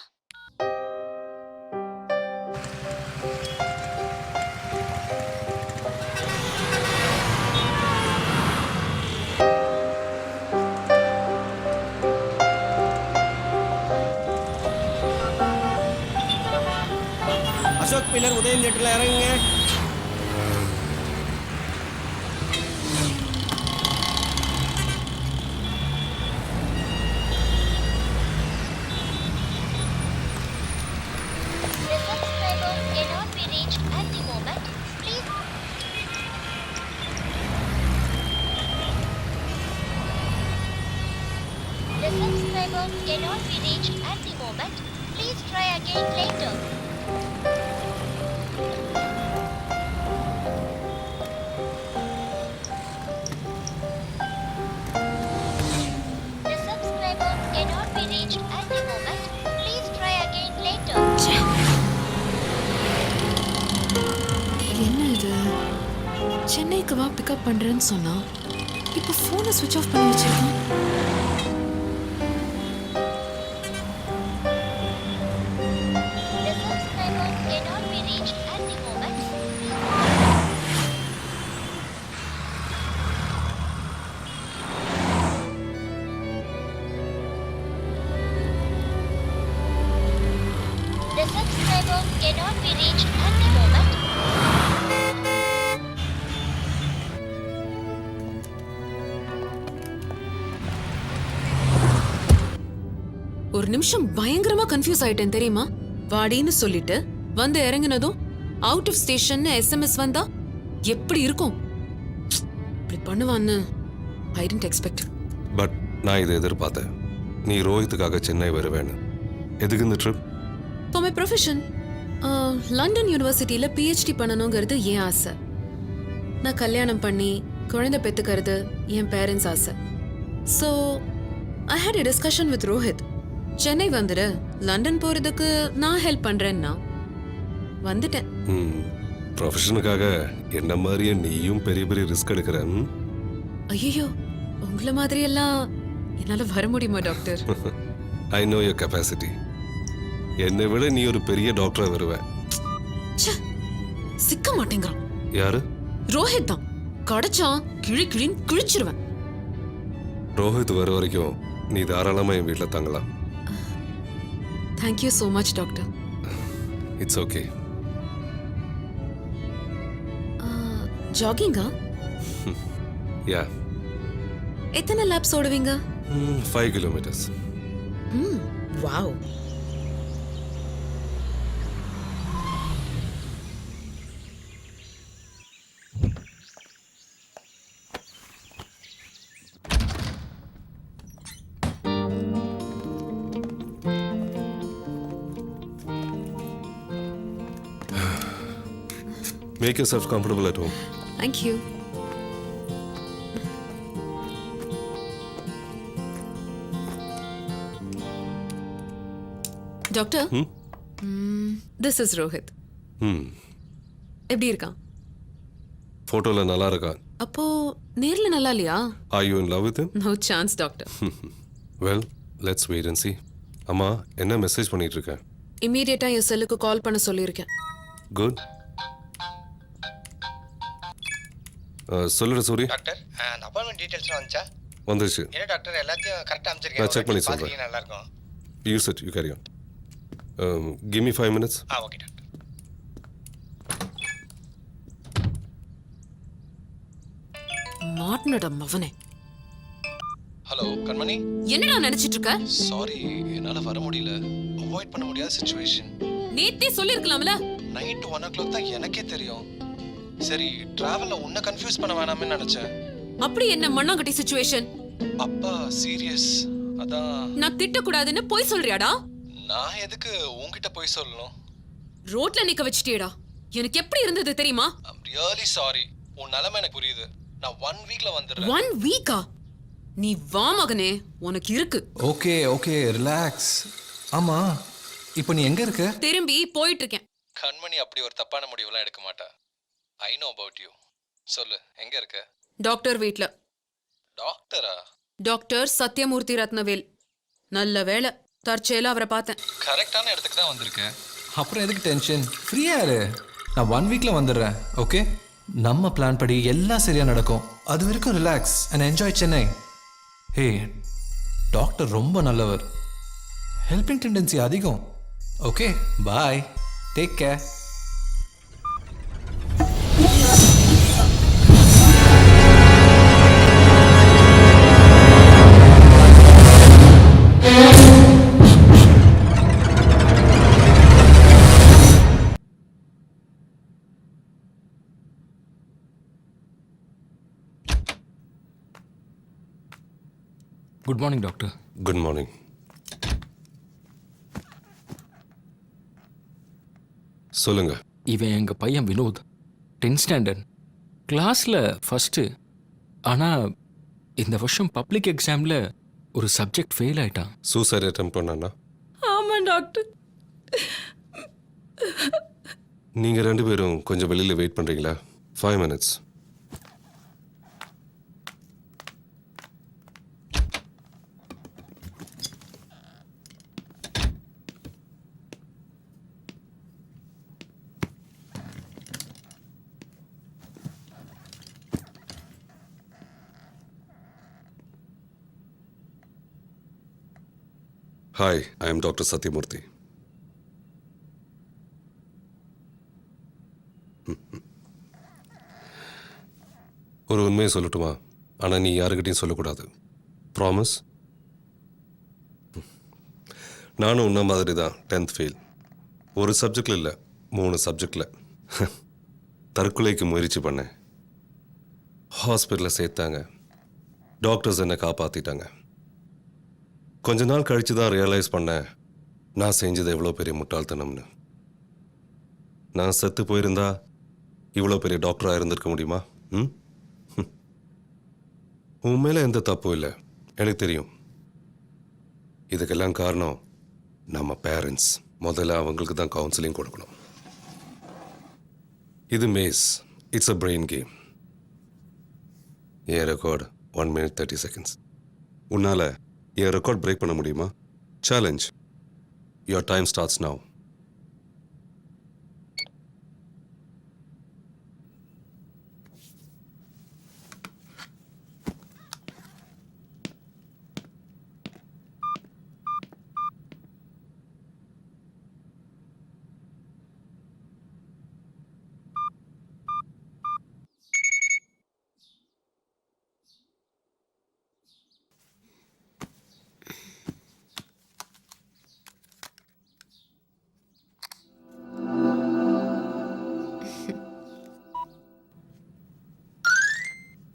அசோக் பில்லர் உதயம் தியேட்டர்ல இறங்குங்க. cannot be reached at the moment. Please try again later. The subscriber cannot be reached at the moment. Please try again later. என்ன இது? சென்னைக்கு வா பிக்கப் பண்றேன்னு சொன்னா இப்போ ஃபோனை ஸ்விட்ச் ஆஃப் பண்ணி வச்சிருக்கான். The subscriber cannot be reached at the moment. ஒரு நிமிஷம் பயங்கரமா கன்ஃபியூஸ் ஆயிட்டேன் தெரியுமா? வாடின்னு சொல்லிட்டு வந்து இறங்கினதும் அவுட் ஆஃப் ஸ்டேஷன் எஸ்எம்எஸ் வந்தா எப்படி இருக்கும்? இப்படி பண்ணுவான்னு ஐ டிடன்ட் எக்ஸ்பெக்ட். பட் நான் இதை எதிர்பார்த்தேன். நீ ரோஹித்துக்காக சென்னை வருவேன்னு. எதுக்கு இந்த trip? For my profession. London யூனிவர்சிட்டியில் பிஹெச்டி பண்ணணுங்கிறது என் ஆசை. நான் கல்யாணம் பண்ணி குழந்தை பெற்றுக்கிறது என் பேரண்ட்ஸ் ஆசை. So I had a discussion with Rohit. Chennai வந்துடு, லண்டன் போகிறதுக்கு நான் ஹெல்ப் பண்ணுறேன்னா வந்துட்டேன். ப்ரொஃபஷனுக்காக என்ன மாதிரியே நீயும் பெரிய பெரிய ரிஸ்க் எடுக்கிற. ஐயோ, உங்களை மாதிரியெல்லாம் என்னால் வர முடியுமா doctor? I know your capacity. என்னை விட நீ ஒரு பெரிய டாக்டரா வருவ. சிக்க மாட்டேங்கிறான். யாரு? ரோஹித் தான். கடைச்சான் கிழி கிழின்னு கிழிச்சிருவேன். ரோஹித் வர வரைக்கும் நீ தாராளமா என் வீட்டில் தங்கலாம். Thank you so much doctor. It's okay. ஜாகிங்கா? யா. எத்தனை லேப்ஸ் ஓடுவீங்க? 5 kilometers. Wow. Make yourself comfortable at home. Thank you. Doctor, this is Rohit. எப்படி இருக்கான்? ஃபோட்டோல நல்லா இருக்கான். அப்போ நேர்ல நல்லா இல்லையா? Are you in love with him? No chance doctor. Well, let's wait and see. அம்மா, என்ன மெசேஜ் பண்ணிட்டு இருக்க? இமீடியட்டா என் செல்லுக்கு கால் பண்ண சொல்லியிருக்கேன். Good. சொல்லுற சூரி. டாக்டர், அந்த அப்பாயின்மெண்ட் டீடைல்ஸ்லாம் வந்துச்சா? வந்துச்சு. என்ன டாக்டர், எல்லாத்தையும் கரெக்டாக அமைச்சிருக்கேன். நான் செக் பண்ணி சொல்றேன். நல்லா இருக்கும். Use it, you carry on. Give me 5 minutes. Okay doctor. மாட்னடா மவனே. ஹலோ கண்மணி. என்னடா நினைச்சிட்டு இருக்க? சாரி, என்னால வர முடியல. அவாய்ட் பண்ண முடியாத சிச்சுவேஷன். நேத்தே சொல்லிருக்கலாம்ல. நைட் 1 o'clock தான் எனக்கே தெரியும். சரி, டிராவல்ல உன்னை கன்ஃபியூஸ் பண்ண வேணாம்னு நினைச்சேன். அப்படி என்ன மண்ணாங்கட்டி சிச்சுவேஷன்? அப்பா சீரியஸ். அதான் நான் திட்டக்கூடாதுன்னு போய் சொல்றியாடா? நான் எதுக்கு உன்கிட்ட போய் சொல்லணும்? ரோட்ல நிக்க வச்சிட்டியேடா. எனக்கு எப்படி இருந்தது தெரியுமா? I'm really sorry. உன் நிலைமை எனக்கு புரியுது. நான் 1 weekல வந்துடுறேன். 1 week-ஆ? நீ வா மகனே, உனக்கு இருக்கு. Okay okay, relax. ஆமா, இப்போ நீ எங்க இருக்க? திரும்பி போயிட்டு இருக்கேன். கண்மணி அப்படி ஒரு தப்பான முடிவுலாம் எடுக்க மாட்டா. I know about you. சொல்லு, எங்க இருக்க? டாக்டர் வீட்ல. டாக்டரா? டாக்டர் சத்யமூர்த்தி ரத்னவேல். நல்ல வேளை, தற்செயலா அவரை பார்த்தேன். கரெக்டான இடத்துக்கு தான் வந்திருக்கேன். அப்புறம் எதுக்கு டென்ஷன்? ஃப்ரீயா இரு. நான் 1 வீக்ல வந்துடுறேன். ஓகே, நம்ம பிளான் படி எல்லாம் சரியா நடக்கும். அது வரைக்கும் relax and enjoy Chennai. Hey, doctor ரொம்ப நல்லவர். ஹெல்பிங் டெண்டன்சி அதிகம். Okay, bye, take care. Good morning doctor. Good morning. சொல்லுங்க. இவன் எங்கள் பையன் வினோத், 10th ஸ்டாண்டர்ட், கிளாஸில் ஃபஸ்ட்டு. ஆனால் இந்த வருஷம் பப்ளிக் எக்ஸாமில் ஒரு சப்ஜெக்ட் ஃபெயில் ஆயிட்டான். சூசைட் அட்டெம்ப்ட் பண்ணானா? ஆமா டாக்டர். நீங்க 2 பேரும் கொஞ்சம் வெளியில வெயிட் பண்றீங்களா? 5 minutes. Hi, I am Dr. Satyamurthy. ஒரு உண்மையை சொல்லட்டுமா? ஆனால் நீ யாருக்கிட்டையும் சொல்லக்கூடாது. ப்ராமிஸ்? நானும் உன்ன மாதிரி தான் 10th ஃபெயில். ஒரு சப்ஜெக்டில் இல்லை, 3 சப்ஜெக்டில். தற்கொலைக்கு முயற்சி பண்ணேன். ஹாஸ்பிட்டலில் சேர்த்தாங்க. டாக்டர்ஸ் என்னை காப்பாற்றிட்டாங்க. கொஞ்ச நாள் கழித்து தான் ரியலைஸ் பண்ணேன் நான் செஞ்சது எவ்வளோ பெரிய முட்டாள்தனம்னு. நான் செத்து போயிருந்தா இவ்வளோ பெரிய டாக்டராக இருந்திருக்க முடியுமா? ம், உன் மேலே எந்த தப்பும் இல்லை, எனக்கு தெரியும். இதுக்கெல்லாம் காரணம் நம்ம பேரண்ட்ஸ். முதல்ல அவங்களுக்கு தான் கவுன்சிலிங் கொடுக்கணும். இது maze, it's a brain game. என் ரெக்கார்டு 1 minute 30 seconds. உன்னால் என் ரெக்கார்ட் பிரேக் பண்ண முடியுமா? Challenge. Your time starts now.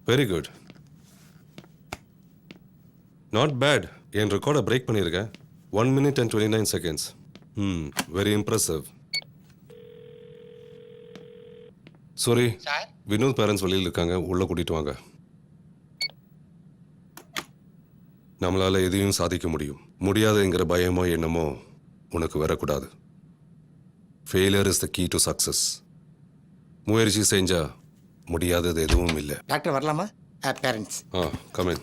Very good, not bad. என் ரெக்கார்டை பிரேக் பண்ணியிருக்கேன். 1 minute and 29 seconds. Very impressive. Sorry, Vinod parents வெளியில் இருக்காங்க, உள்ளே கூட்டிகிட்டு வாங்க. நம்மளால் எதையும் சாதிக்க முடியும். முடியாதுங்கிற பயமோ எண்ணமோ உனக்கு வரக்கூடாது. Failure is the key to success. முயற்சி செஞ்சா முடியாதது எதுவும் இல்லை. டாக்டர் வரலாமா? பேரண்ட்ஸ். Come in.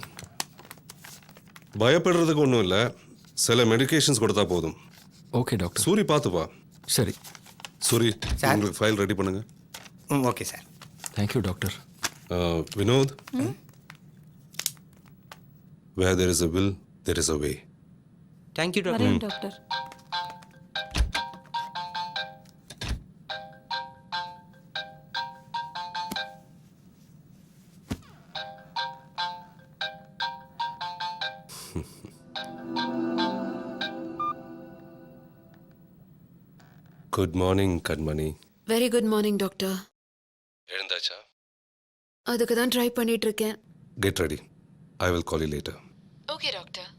பயப்படுறதுக்கு ஒன்றும் இல்லை, சில மெடிகேஷன்ஸ் கொடுத்தா போதும். Okay doctor. சூரி பார்த்துப்பா. சரி. சூரி, உங்களுக்கு ஃபைல் ரெடி பண்ணுங்க. Okay sir. Thank you doctor. Vinod, where there is a will, there is a way. Thank you doctor. Good morning Kanmani. Very good morning doctor. எழுந்தாச்சா? அதுக்கு தான் ட்ரை பண்ணிட்டு இருக்கேன். Get ready, I will call you later. Okay doctor.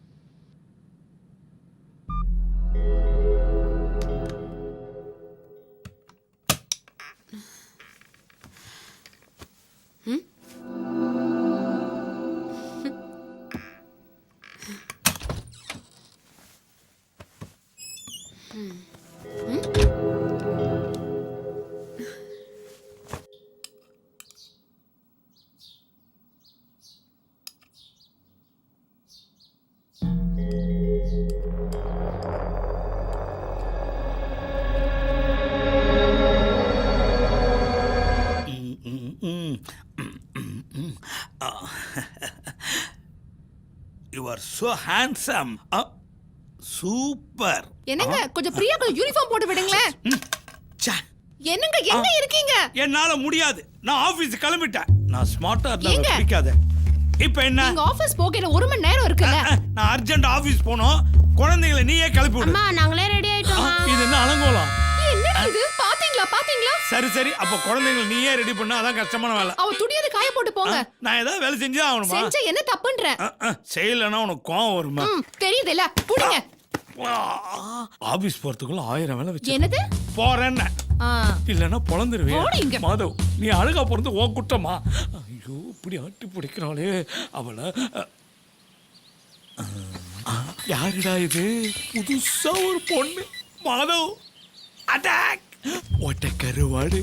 You are so handsome. Super. என்னங்க கொஞ்சம் பிரியா கொஞ்சம் uniform போட்டு விடுங்களேன். என்னங்க எங்க இருக்கீங்க? என்னால முடியாது, நான் ஆபீஸ் கிளம்பிட்டேன். நான் ஸ்மார்ட்டா இருந்தா பிடிக்காத. இப்போ என்ன? நீங்க ஆபீஸ் போக 1 மணி நேரம் இருக்குல்ல. நான் அர்ஜென்ட் ஆபீஸ் போணும். குழந்தைகளை நீயே கிளப்பி விடு. அம்மா நாங்களே ரெடி ஆயிட்டோம். இது என்ன அலங்கோலம்? என்னடா இது? பாத்தீங்களா? சரி சரி, அப்ப குழந்தைகளை நீயே ரெடி பண்ணா அதான் கஷ்டமான வேலை. அவ துணியத காய போட்டு போங்க. நான் ஏதாவது வேலை செஞ்சு ஆகணுமா? செஞ்ச என்ன தப்புன்ற? செய்யலன்னா உனக்கு கோவம் வருமா? தெரியுதுல, புடிங்க. ஆபீஸ் போறதுக்குள்ள 1000 வேலை வச்சு. என்னது? போறேன்னு. இல்லன்னா பொளந்துருவேன். மாதவ், நீ அழகா பிறந்து ஓ குட்டமா? ஐயோ, இப்படி ஆட்டி பிடிக்கிறாளே அவளை. யாருடா இது? புதுசா ஒரு பொண்ணு. மாதவ், அட்டாக்! ஒட்டக்கருவாடு.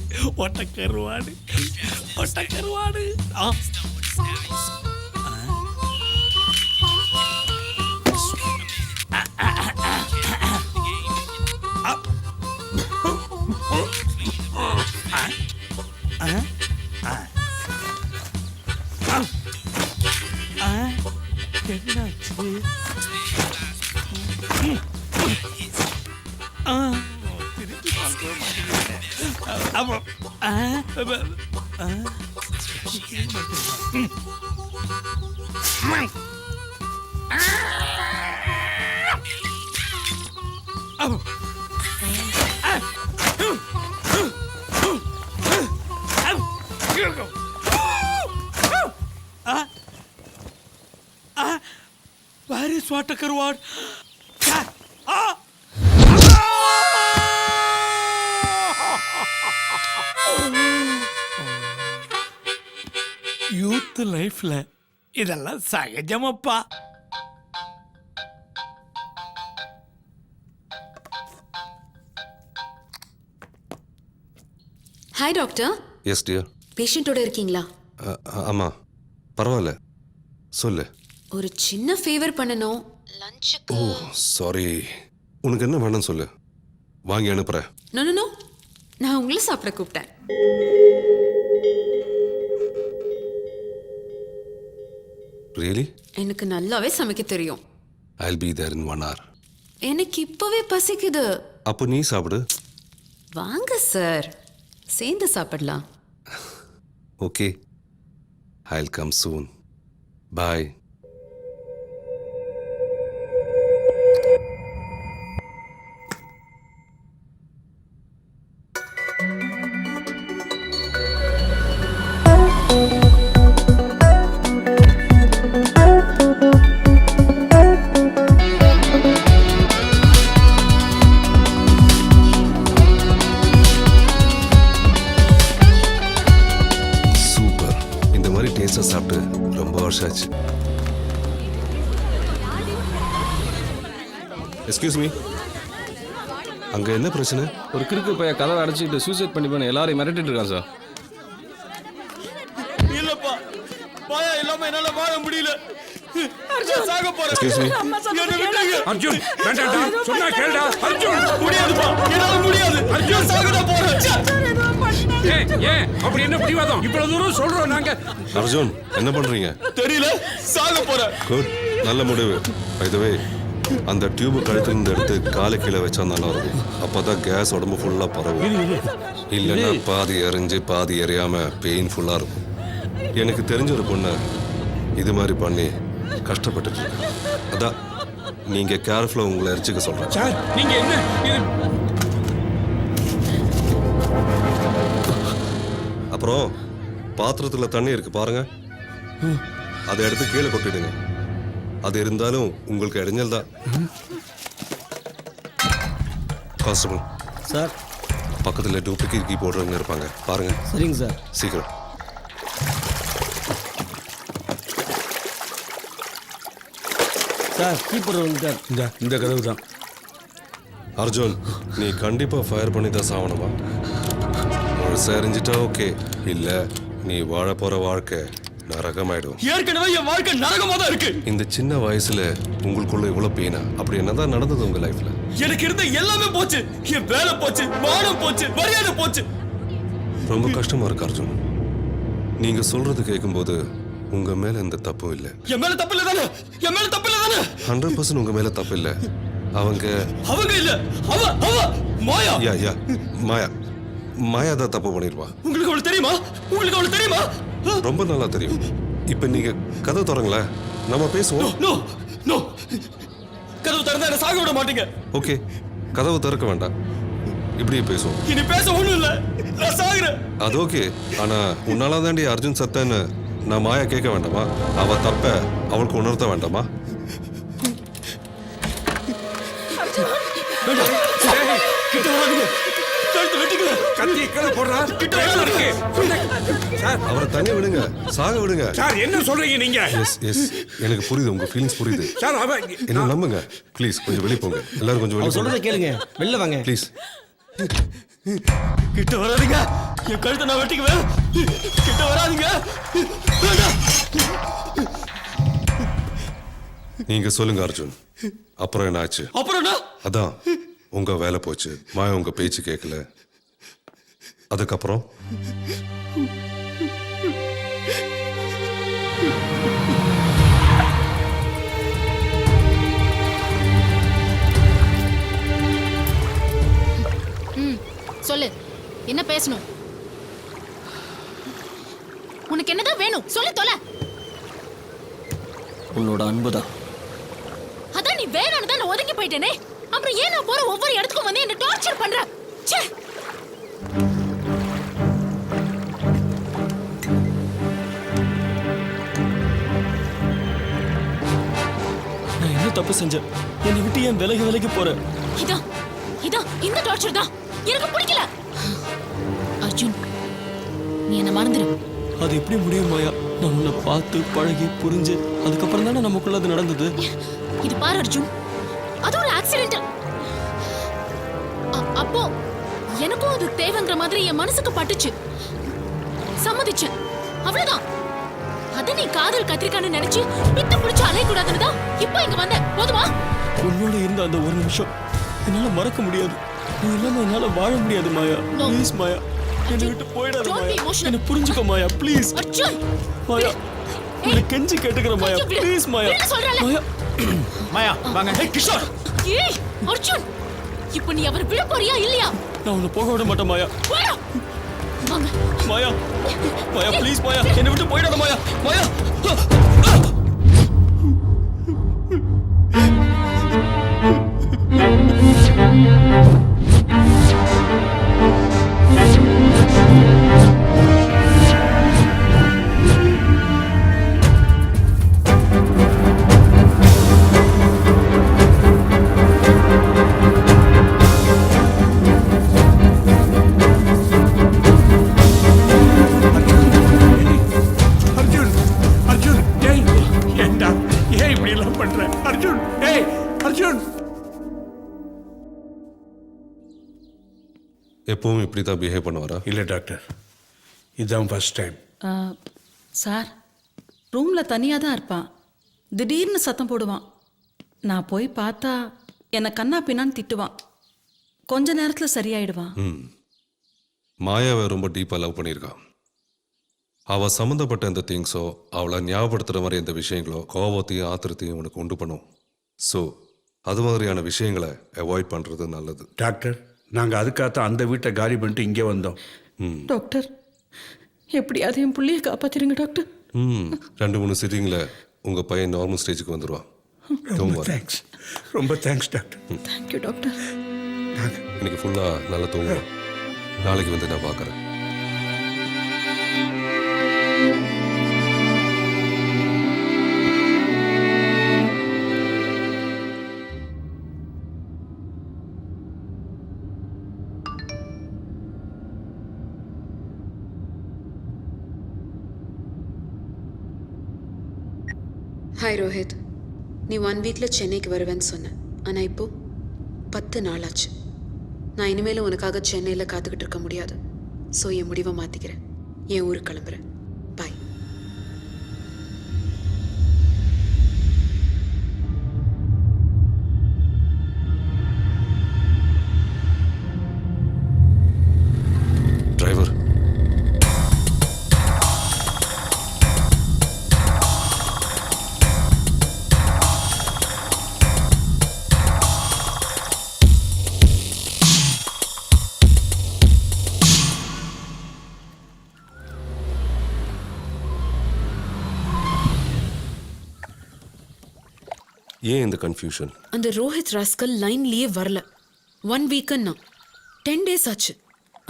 என்னாச்சு? Where is Waterkarwad? 10th லைஃப்ல இதெல்லாம் சகஜமப்பா. Hi doctor. Yes dear. பேஷண்ட்டோட இருக்கீங்களா? ஆமா, பரவாயில்ல, சொல்லு. ஒரு சின்ன ஃபேவர் பண்ணணும். லஞ்சுக்கு. ஓ சாரி, உனக்கு என்ன வேணும்னு சொல்லு, வாங்கி அனுப்புறேன். நோ நோ நோ, நான் உங்களை சாப்பிட கூப்பிட்டேன். ரியலி? எனக்கு நல்லாவே சமைக்க தெரியும். I'll be there in 1 hour. எனக்கு இப்பவே பசிக்குது. அப்போ நீ சாப்பிடு. வாங்க சார், சேர்ந்து சாப்பிடலாம். Okay, I'll come soon. Bye. Super, இந்த மாதிரி டேஸ்டாக சாப்பிட்டு ரொம்ப வருஷம் ஆச்சு. எக்ஸ்கியூஸ் மீ, அங்கே என்ன பிரச்சனை? ஒரு கிறுக்கு பைய கதவை அடைச்சிட்டு சூசைட் பண்ணி பண்ண எல்லாரையும் மிரட்டிட்டு இருக்கான் சார். இல்லப்பா, பாயா இல்லாம என்னால வாழ முடியல. சாக போறேன். Excuse me. என்ன விட்டுருங்க. அர்ஜுன், வேண்டாம்டா, சொன்னா கேளுடா. அர்ஜுன், முடியாதுப்பா, என்னால முடியாது. அர்ஜுன், சாகடா போறேன். ஏன் அப்படி என்ன பிடிவாதம்? இவ்வளவு தூரம் சொல்றோம் நாங்க. அர்ஜுன், என்ன பண்றீங்க? தெரியல, சாக போறேன். குட், நல்ல முடிவு. பை தி வே, அந்த டியூப் கழுத்துலேருந்து எடுத்து காலை கீழே வச்சா நல்லா இருக்கும். அப்பதான் கேஸ் உடம்பு ஃபுல்லா பரவும். இல்லைன்னா பாதி எரிஞ்சு பாதி எரியாம பெயின்ஃபுல்லா இருக்கும். எனக்கு தெரிஞ்ச ஒரு பொண்ணு இது மாதிரி பண்ணி கஷ்டப்பட்டுட்டு இருக்கு. அதான் நீங்க கேர்ஃபுல்லா உங்களை எரிச்சுக்க சொல்றேன். சார், நீங்க என்ன அப்புறம் பாத்திரத்துல தண்ணி இருக்கு பாருங்க, அதை எடுத்து கீழே கொட்டிடுங்க. அது இருந்தாலும் உங்களுக்கு இடைஞ்சல் தான். கான்ஸ்டபிள் சார், பக்கத்துல டூப்ளிகேட் கீ போடுறவங்க இருப்பாங்க பாருங்க. சரிங்க சார். சீக்கிரம். சார், கீப்பர் வந்துட்டார். இந்த கதவு தான். அர்ஜுன், நீ கண்டிப்பா ஃபயர் பண்ணி தான் சாவணுமா? முழுசா எரிஞ்சிட்டா ஓகே, இல்ல நீ வாழ போற வாழ்க்கை நரகமாயிடும். ஏற்கனவே என் வாழ்க்கை நரகமா தான் இருக்கு. இந்த சின்ன வயசுல உங்களுக்குள்ள இவ்வளவு பெயினா? அப்படி என்னதான் நடந்தது உங்க லைஃப்ல? எனக்கு இருந்த எல்லாமே போச்சு. என் வேலை போச்சு, மானம் போச்சு, மரியாதை போச்சு. ரொம்ப கஷ்டமா இருக்கு அர்ஜுன். நீங்க சொல்றது கேட்கும்போது உங்க மேல எந்த தப்பும் இல்ல. என் மேல தப்பு இல்ல தானே? என் மேல தப்பு இல்ல தானே? 100% உங்க மேல தப்பு இல்ல. அவங்க இல்ல, அவ மாயா. யா மாயா தான் தப்பு பண்ணிருவா. உங்களுக்கு அவளை தெரியுமா? உங்களுக்கு அவளை தெரியுமா? ரொம்ப நல்லா தெரியும். இப்ப நீங்க கதவு திறங்களேன், நம்ம பேசுவோம். நோ நோ, கதவு திறந்தா என்ன சாக விட மாட்டீங்க. ஓகே, கதவு திறக்க வேண்டாம், இப்படியே பேசுவோம். இனி பேச ஒண்ணும் இல்ல, நான் சாகுறேன். அது ஓகே, ஆனா உன்னால தாண்டி அர்ஜுன் சத்தன்னு நான் மாயா கேட்க வேண்டாமா? அவ தப்ப அவளுக்கு உணர்த்த வேண்டாமா? கிட்ட வராதீங்க, கழுத்து வெட்டிக்கல. கத்தி கீழே போடுறா. கிட்ட இருக்கு சார். அவரை தண்ணி விடுங்க, சாக விடுங்க. சார், என்ன சொல்றீங்க நீங்க? எஸ் எனக்கு புரியுது, உங்க ஃபீலிங்ஸ் புரியுது. சார், அவ என்ன நம்புங்க ப்ளீஸ். கொஞ்சம் வெளியே போங்க, எல்லாரும் கொஞ்சம் வெளியே சொல்றத போங்க. கேளுங்க, வெளில வாங்க ப்ளீஸ். கிட்ட வராதீங்க, என் கழுத்தை நான் வெட்டிக்குவேன். கிட்ட வராதீங்க. நீங்க சொல்லுங்க அர்ஜுன், அப்புறம் என்ன ஆச்சு? அப்புறம் என்ன? அதான் உங்க வேலை போச்சு, மாயா உங்க பேச்சு கேட்கல. அதுக்கப்புறம் சொல்லு, என்ன பேசணும்? உனக்கு என்னதான் வேணும் சொல்லு தொலை. உன்னோட அன்புதான். அதான் நீ வேணும்னு தான் ஒதுங்கி போயிட்டேனே. அப்புறம் ஏன் நான் போற ஒவ்வொரு இடத்துக்கும் வந்து என்ன டார்ச்சர் பண்ற? ச்சே. நான் என்ன தப்பு செஞ்சேன்? என்னை விட்டு ஏன் விலகி போற? இதான் இந்த டார்ச்சர் தான் எனக்கு பிடிக்கல. அர்ஜுன், நீ என்ன மறந்துடு. அது எப்படி முடியும் மாயா? நான் உன்னை பார்த்து பழகி புரிஞ்சு அதுக்கப்புறம் தானே நமக்குள்ள அது நடந்தது. இது பாரு அர்ஜுன், அது ஒரு ஆக்சிடென்ட். அப்போ எனக்கும் அது தேவைங்கிற மாதிரி என் மனசுக்கு பட்டுச்சு, சம்மதிச்சேன், அவ்வளவுதான். அத நீ காதல் கத்திரிக்கான்னு நினைச்சு பித்து பிடிச்சு அலைய கூடாதுன்னு தான் இப்போ இங்க வந்தேன். போதுமா? உன்னோட இருந்த அந்த ஒரு நிமிஷம் என்னால மறக்க முடியாது. நீ இல்லாம என்னால வாழ முடியாது மாயா. No. ப்ளீஸ் மாயா, என்னை விட்டு போயிடாத Don't be மாயா. emotional. என்னை புரிஞ்சுக்க மாயா, ப்ளீஸ். அர்ஜுன், மாயா, உன்னை கெஞ்சி கேட்டுக்கிறேன் மாயா, கொஞ்சம் விடு. ப்ளீஸ் மாயா. விடு சொல்றேன்ல. மாயா, மாயா வாங்க. ஹே கிஷோர், ஏய் அர்ஜுன், இப்போ நீ அவர் விட போறியா இல்லையா? நான் உன்னை போக விட மாட்டேன் மாயா. போடா. வாங்க. மாயா, மாயா ப்ளீஸ் மாயா, என்னை விட்டு போயிடாத மாயா. மாயா, அர்ஜுன் அர்ஜுன், ஏய் ஏண்டா ஏன் இப்படி எல்லாம் பண்ற? அர்ஜுன், ஏய் அர்ஜுன். எப்பவும் இப்படி தான் பிஹேவ் பண்ணுவாரா? இல்லை டாக்டர், இதுதான் ஃபர்ஸ்ட் டைம். சார், ரூம்ல தனியாக தான் இருப்பான். திடீர்னு சத்தம் போடுவான். நான் போய் பார்த்தா என்னை கண்ணா பின்னான்னு திட்டுவான். கொஞ்ச நேரத்தில் சரியாயிடுவான். மாயாவை ரொம்ப டீப்பாக லவ் பண்ணியிருக்கான். அவள் சம்மந்தப்பட்ட இந்த திங்ஸோ அவளை ஞாபகப்படுத்துகிற மாதிரி இந்த விஷயங்களோ கோபத்தையும் ஆத்திரத்தையும் உனக்கு உண்டு பண்ணும். ஸோ அது மாதிரியான விஷயங்களை அவாய்ட் பண்ணுறது நல்லது. டாக்டர், நாங்கள் அதுக்காகத்தான் அந்த வீட்டை காலி பண்ணிட்டு இங்கே வந்தோம். டாக்டர், எப்படியாவது என் பிள்ளைய காப்பாத்திருங்க டாக்டர். 2-3 சிட்டிங்கில் உங்கள் பையன் நார்மல் ஸ்டேஜுக்கு வந்துடுவான். ரொம்ப தேங்க்ஸ், ரொம்ப தேங்க்ஸ் டாக்டர். Thank you doctor. இன்னைக்கு ஃபுல்லாக நல்லா தூங்குறேன். நாளைக்கு வந்து நான் பார்க்குறேன். ஹாய் ரோஹித், நீ 1 வீக்கில் சென்னைக்கு வருவேன்னு சொன்னேன். ஆனால் இப்போ 10 நாள் ஆச்சு. நான் இனிமேல் உனக்காக சென்னையில் காத்துக்கிட்டு இருக்க முடியாது. ஸோ என் முடிவை மாற்றிக்கிறேன். என் ஊருக்கு கிளம்புறேன். பாய். டிரைவர், ஏன் இந்த கன்ஃபியூஷன்? அந்த ரோஹித் ராஸ்கல் லைன்லயே வரல. 1 வீக்குன்னா 10 டேஸ் ஆச்சு.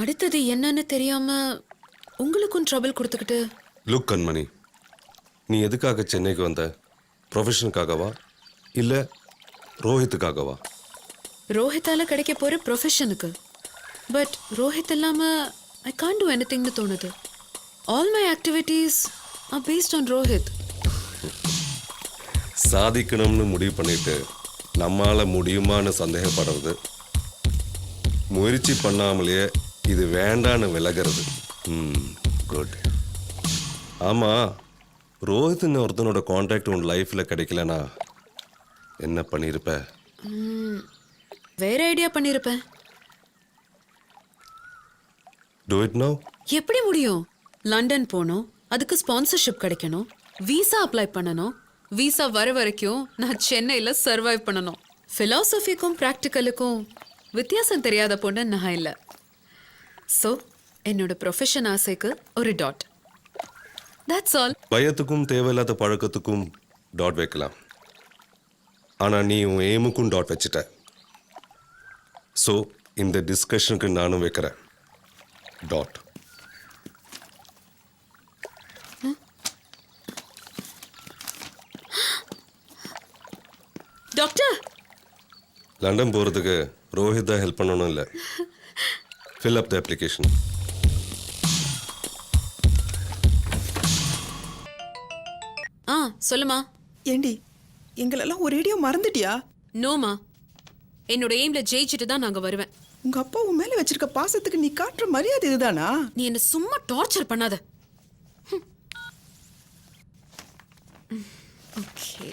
அடுத்தது என்னன்னு தெரியாம உங்களுக்கும் ட்ரபிள் கொடுத்துக்கிட்டு. லுக் கண்மணி, நீ எதுக்காக சென்னைக்கு வந்த? ப்ரொஃபஷனுக்காகவா இல்லை ரோஹித்துக்காகவா? ரோஹித்தால கிடைக்க போற ப்ரொஃபஷனுக்கு. பட் ரோஹித் இல்லாம ஐ கான்ட் டூ எனிதிங்னு தோணுது. All my activities are based on Rohit. சாதிக்கணும்னு முடிவு பண்ணிட்டு நம்மால முடியுமான்னு சந்தேகப்படுறது, முயற்சி பண்ணாமலேயே இது வேண்டான்னு விலகிறது. குட். ஆமாம், ரோஹித்னு ஒருத்தனோட கான்டாக்ட் உன் லைஃப்பில் கிடைக்கலனா என்ன பண்ணியிருப்ப? வேற ஐடியா பண்ணியிருப்பேன். Do it now. எப்படி முடியும்? லண்டன் போகணும், அதுக்கு ஸ்பான்சர்ஷிப் கிடைக்கணும், விசா அப்ளை பண்ணணும். விசா வர வரைக்கும் நான் சென்னையில் சர்வைவ் பண்ணணும். ஃபிலாசபிக்கும் ப்ராக்டிக்கலுக்கும் வித்தியாசம் தெரியாத பொண்ணு நான் இல்லை. ஸோ என்னோட ப்ரொஃபஷன் ஆசைக்கு ஒரு டாட். That's all. பயத்துக்கும் தேவையில்லாத பழக்கத்துக்கும் டாட் வைக்கலாம். ஆனால் நீ உன் எய்முக்கும் டாட் வச்சுட்ட. ஸோ இந்த டிஸ்கஷனுக்கு நானும் வைக்கிறேன் டாட். டாக்டர், லண்டன் போகிறதுக்கு ரோஹித் தான் ஹெல்ப் பண்ணணும் இல்லை. Fill up the application. சொல்லுமா. ஏண்டி எங்களெல்லாம் ஒரேடியா மறந்துட்டியா? நோமா, என்னோட எய்ம்ல ஜெயிச்சுட்டு தான் நாங்க வருவேன். உங்க அப்பா உன் மேல வச்சிருக்க பாசத்துக்கு நீ காட்டுற மரியாதை இதுதானா? நீ என்ன சும்மா டார்ச்சர் பண்ணாத. Okay,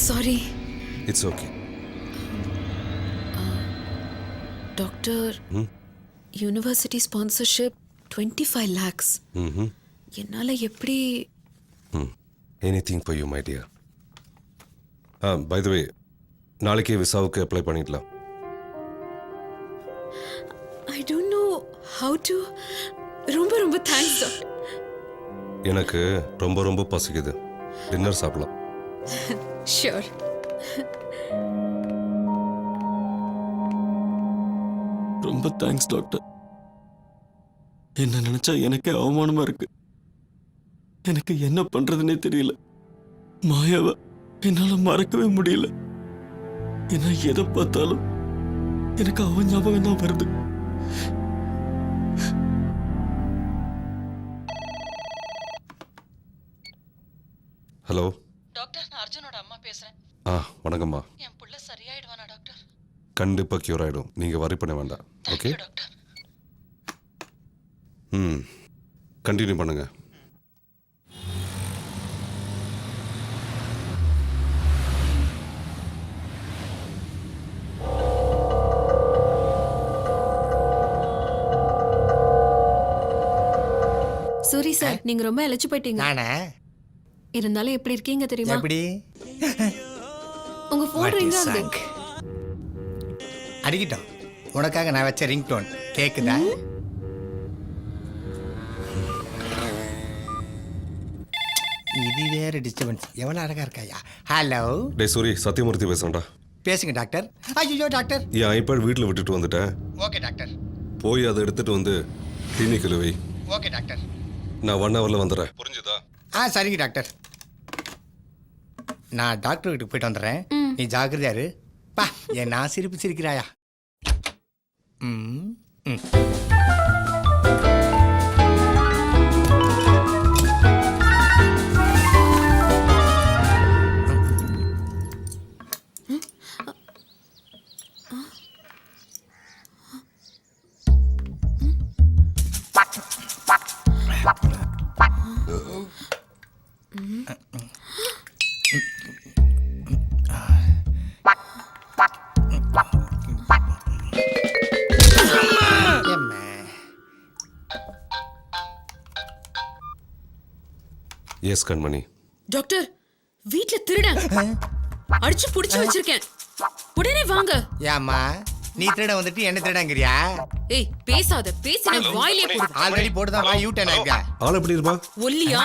sorry. It's okay. Doctor, university sponsorship 25 lakhs. என்னால எப்படி? Anything for you my dear. By the way, நாளைக்கே விசாவுக்கு அப்ளை பண்ணிடலாம். I don't know how to. ரொம்ப ரொம்ப தேங்க்ஸ் டாக்டர். எனக்கு ரொம்ப ரொம்ப பசிக்குது. டின்னர் சாப்பிடலாம். ஷூர். ரொம்ப தேங்க்ஸ் டாக்டர். என்ன நினைச்சா எனக்கே அவமானமா இருக்கு. எனக்கு என்ன பண்றதுன்னே தெரியல. மாயாவை என்னால மறக்கவே முடியல. ஏன்னா எதை பார்த்தாலும் எனக்கு அவன் ஞாபகம் தான் வருது. ஹலோ டாக்டர், நான் அர்ஜுனோட அம்மா பேசுறேன். வணக்கம்மா. என் புள்ள சரியாயிடுவானா டாக்டர்? கண்டிப்பாக க்யூர் ஆகிடும். நீங்கள் வரி பண்ண வேண்டாம். Okay doctor. கண்டினியூ பண்ணுங்க. சூரி சார், நீங்க ரொம்ப இழைச்சு போயிட்டீங்க. நானே இருந்தாலும் எப்படி இருக்கீங்க தெரியுமா? எப்படி உங்க போன் ரிங் ஆகுது. அடிக்கிட்டோம். உனக்காக நான் வச்ச ரிங் டோன் கேக்குதா? இது வேற டிஸ்டர்பன்ஸ். எவ்வளவு அழகா இருக்காயா. ஹலோ டே சூரி, சத்தியமூர்த்தி பேசுறேன்டா. பேசுங்க டாக்டர். ஐயோ டாக்டர். என் ஐபேட் வீட்டில் விட்டுட்டு வந்துட்டேன். Okay doctor. போய் அதை எடுத்துட்டு வந்து கிளினிக்கில் வை. Okay doctor. நான் 1 hourல வந்துடுறேன். புரிஞ்சுதா? சரிங்க டாக்டர். நான் டாக்டர் வீட்டுக்கு போயிட்டு வந்துடுறேன். நீ ஜாக்கிரதையா இரு. பா, என் நான் சிரிப்பு சிரிக்கிறாயா. எஸ் கண்மணி. டாக்டர், வீட்ல திருடன் அடிச்சு புடிச்சு வச்சிருக்கேன். உடனே வாங்க. ஏம்மா, நீ திருட வந்துட்டு என்ன திருடங்கிறியா? ஏய், பேசாத. பேசின வாயிலே போடு. ஆல்ரெடி போட்டுதான் வாய் யூட்டன் ஆயிக்கா. ஆள் எப்படி இருப்பா? ஒல்லியா,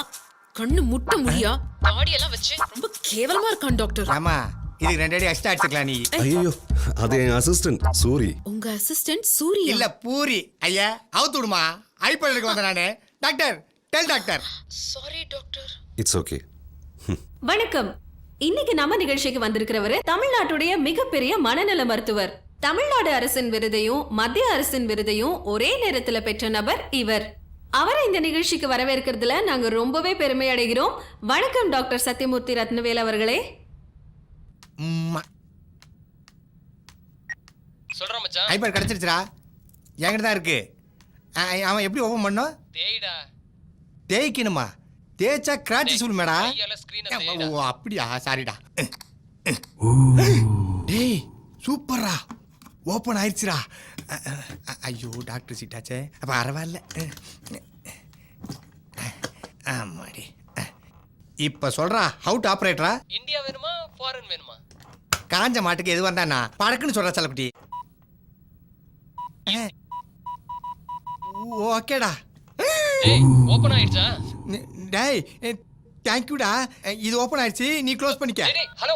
கண்ணு முட்டை முடியா, தாடி எல்லாம் வச்சு ரொம்ப கேவலமா இருக்கான் டாக்டர். ஆமா, இதுக்கு 2 அடி எக்ஸ்ட்ரா அடிச்சுக்கலாம் நீ. ஐயோ, அது என் அசிஸ்டன்ட் சூரி. உங்க அசிஸ்டன்ட் சூர்யா? இல்ல பூரி. ஐயா, அவுத்து விடுமா. ஐபேடுக்கு வந்த நானு. Doctor, tell doctor. Sorry doctor. It's okay. வணக்கம். இன்னைக்கு நம்ம நிகழ்ச்சிக்கு வந்திருக்கிறவரு தமிழ்நாட்டுடைய மிகப்பெரிய மனநல மருத்துவர். தமிழ்நாடு அரசின் விருதையும் மத்திய அரசின் விருதையும் ஒரே நேரத்துல பெற்ற நபர் இவர். அவரை இந்த நிகழ்ச்சிக்கு வரவேற்கிறதுல நாங்க ரொம்பவே பெருமை அடைகிறோம். வணக்கம் டாக்டர் சத்யமூர்த்தி ரத்னவேல் அவர்களே. சொல்றேன் மச்சான். ஐபேட் கிடைச்சிருச்சுடா. என்கிட்ட தான் இருக்கு. அவன் எப்படி ஓபன் பண்ணோம்? தேய்டா. தேய்க்கணுமா? தேய்ச்சா கிராட்சி சொல்லுமேடா. கையால ஸ்கிரீனை தேய்டா. ஓ அப்படியா, சாரிடா. டேய் சூப்பர்ரா, ஓப்பன் ஆயிடுச்சுடா. ஐயோ டாக்டர் சீட்டாச்சே. அப்போ பரவாயில்ல. ஆமாடி. இப்போ சொல்றா, ஹவு டு ஆப்ரேட்டரா? இந்தியா வேணுமா ஃபாரின் வேணுமா? காஞ்ச மாட்டுக்கு எது வந்தானா படக்குன்னு சொல்ற செல்லக்குட்டி. ஓகேடா. ஏய், ஓபன் ஆயிடுச்சா? டேய் தேங்க்யூடா. இது ஓப்பன் ஆயிடுச்சு, நீ க்ளோஸ் பண்ணிக்க. டேய், ஹலோ.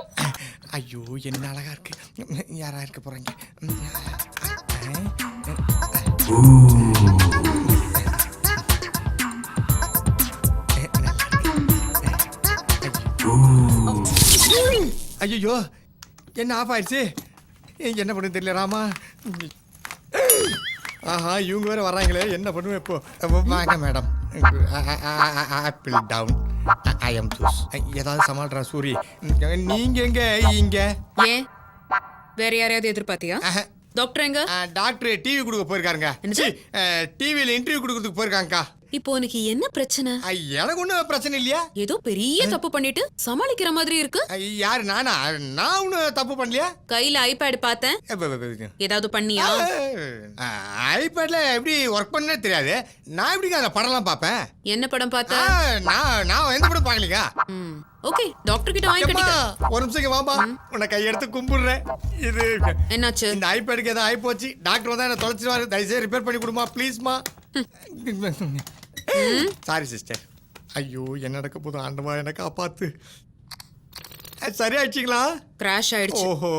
ஐயோ என்ன அழகா இருக்கு. யாரா இருக்க போறாங்க? ஐயோ என்ன ஆஃப் ஆயிடுச்சு. என்ன பண்ணுன்னு தெரியல ராமா. ஆஹா, இவங்க வேற வர்றாங்களே, என்ன பண்ணுவேன் இப்போ? வாங்க மேடம். ஆப்பிள் டவுன் ஐ எம் ஜூஸ் ஏதாவது சமாளிட்றா சூரி நீங்க எங்க இங்க ஏன் வேற யாரையாவது எதிர்பார்த்தியா டாக்டர் எங்க டாக்டர் டிவி கொடுக்க போயிருக்காருங்க டிவியில் இன்டர்வியூ கொடுக்கறதுக்கு போயிருக்காங்கக்கா இப்போ உனக்கு என்ன பிரச்சனை எனக்கு ஒன்றும் பிரச்சனை இல்லையா ஏதோ பெரிய தப்பு பண்ணிட்டு சமாளிக்கிற மாதிரி இருக்கு யாரு நானா நான் ஒன்றும் தப்பு பண்ணலையா கையில ஐபேட் பார்த்தேன் ஏதாவது பண்ணியா ஐபேட்ல எப்படி ஒர்க் பண்ணே தெரியாது நான் எப்படிங்க அந்த படம்லாம் பார்ப்பேன் என்ன படம் பார்த்த நான் எந்த படம் பார்க்கலீங்க ஓகே டாக்டர் கிட்ட வாங்கி கட்டிக்க ஒரு நிமிஷம் வாப்பா உன்னை கையெடுத்து கும்பிடுறேன் இது என்னாச்சு இந்த ஐபேடுக்கு ஏதோ ஆயிப்போச்சு டாக்டர் வந்தா என்ன தொலைச்சிருவாரு தயவுசெய்து ரிப்பேர் பண்ணி கொடுமா ப்ளீஸ்மா சாரி சிஸ்டர் ஐயோ என்ன நடக்க போதும் ஆண்டவா என்ன காப்பாத்து சரியாயிடுச்சிங்களா கிராஷ் ஆயிடுச்சு ஓஹோ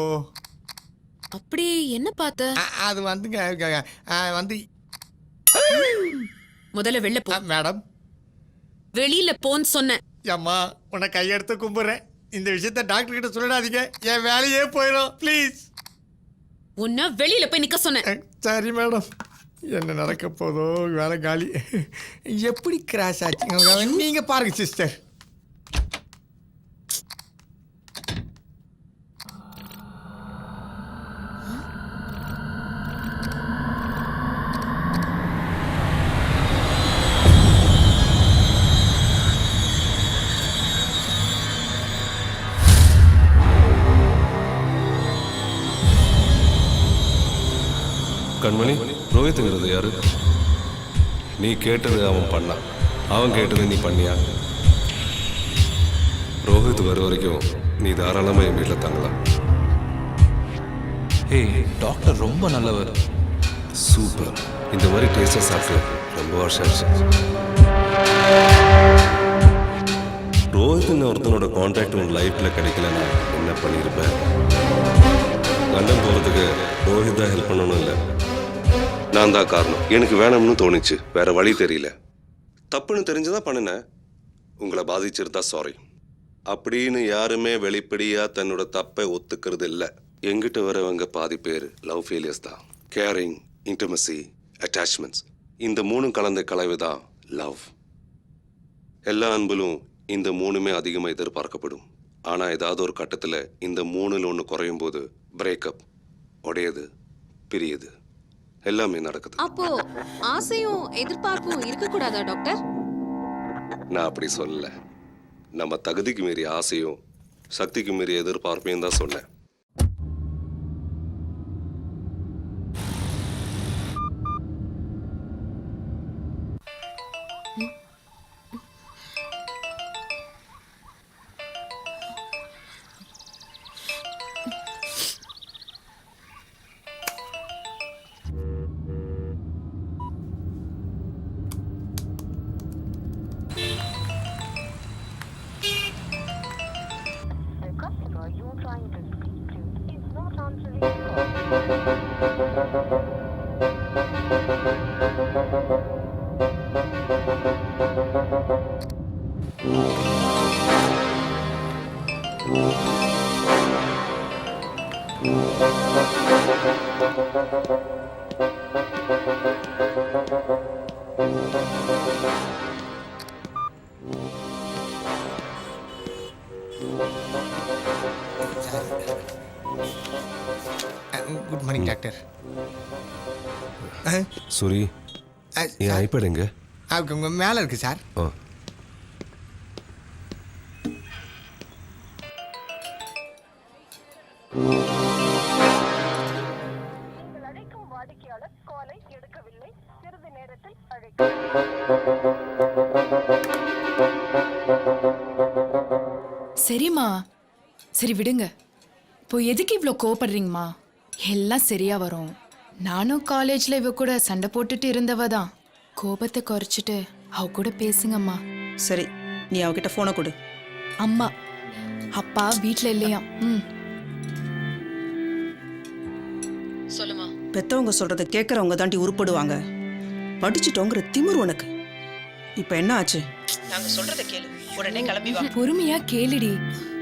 அப்படி என்ன பார்த்த அது வந்துங்க வந்து முதல்ல வெளில போ மேடம் வெளியில போன்னு சொன்னேன் அம்மா உன்னை கையெடுத்து கும்பிடுறேன் இந்த விஷயத்த டாக்டர் கிட்ட சொல்லிடாதீங்க என் வேலையே போயிடும் ப்ளீஸ் உன்ன வெளியில போய் நிக்க சொன்னேன் சரி மேடம் என்ன நடக்க போதோ வேலை காலி எப்படி கிராஷ் ஆச்சு நீங்க பாருங்க சிஸ்டர் கண்மணி ரோஹித்துங்கிறது யாரு? நீ கேட்டது அவன் பண்ணான், அவன் கேட்டது நீ பண்ணியா? ரோஹித் வர வரைக்கும் நீ தாராளமாக என் வீட்டில் தங்கலாம். ஹே டாக்டர் ரொம்ப நல்லவர். சூப்பர். இந்த மாதிரி டேஸ்டாக சாப்பிட்டு ரொம்ப வருஷம் ஆச்சு. ரோஹித்னு ஒருத்தனோட கான்டாக்ட் உன் லைஃப்பில் கிடைக்கலன்னா என்ன பண்ணியிருப்பேன்? லண்டன் போகிறதுக்கு ரோஹித் தான் ஹெல்ப் பண்ணணும் இல்லை, நான் தான் காரணம். எனக்கு வேணும்னு தோணுச்சு, வேற வழி தெரியல. தப்புன்னு தெரிஞ்சுதான் பண்ணினேன். உங்களை பாதிச்சிருந்தா சாரி அப்படின்னு யாருமே வெளிப்படையாக தன்னோட தப்பை ஒத்துக்கிறது இல்லை. எங்கிட்ட வரவங்க பாதி பேர் லவ் ஃபெயிலியர்ஸ் தான். கேரிங், இன்டிமசி, அட்டாச்மெண்ட்ஸ், இந்த மூணும் கலந்த கலவை தான் லவ். எல்லா அன்பிலும் இந்த மூணுமே அதிகமாக எதிர்பார்க்கப்படும். ஆனால் ஏதாவது ஒரு கட்டத்தில் இந்த மூணில் ஒன்று குறையும் போது பிரேக்கப், உடையது, பிரியுது, எல்லாமே நடக்குது. அப்போ ஆசையும் எதிர்பார்ப்பும் இருக்க கூடாதா டாக்டர்? நான் அப்படி சொல்லல. நம்ம தகுதிக்கு மீறி ஆசையும் சக்திக்கு மீறி எதிர்பார்ப்பையும் தான் சொன்னேன். Good morning doctor. சூரி, என் ஐபேட் எங்க? மேலே இருக்கு சார். சரிம்மா, சரி விடுங்க. இப்போ எதுக்கு இவ்வளோ கோவப்படுறீங்கம்மா? எல்லாம் சரியா வரும். நானும் காலேஜ்ல இவ கூட சண்டை போட்டுட்டு இருந்தவ தான். கோபத்தை குறைச்சிட்டு அவ கூட பேசுங்கம்மா. சரி, நீ அவகிட்ட போனை கொடு. அம்மா, அப்பா வீட்ல இல்லையா? சொல்லுமா. பெத்தவங்க சொல்றதை கேட்கறவங்க தாண்டி உருப்படுவாங்க. படிச்சுட்டோங்கிற திமிரு உனக்கு. இப்ப என்ன ஆச்சு? நாங்க சொல்றத கேளு, உடனே கிளம்பி வா. பொறுமையா கேளுடி,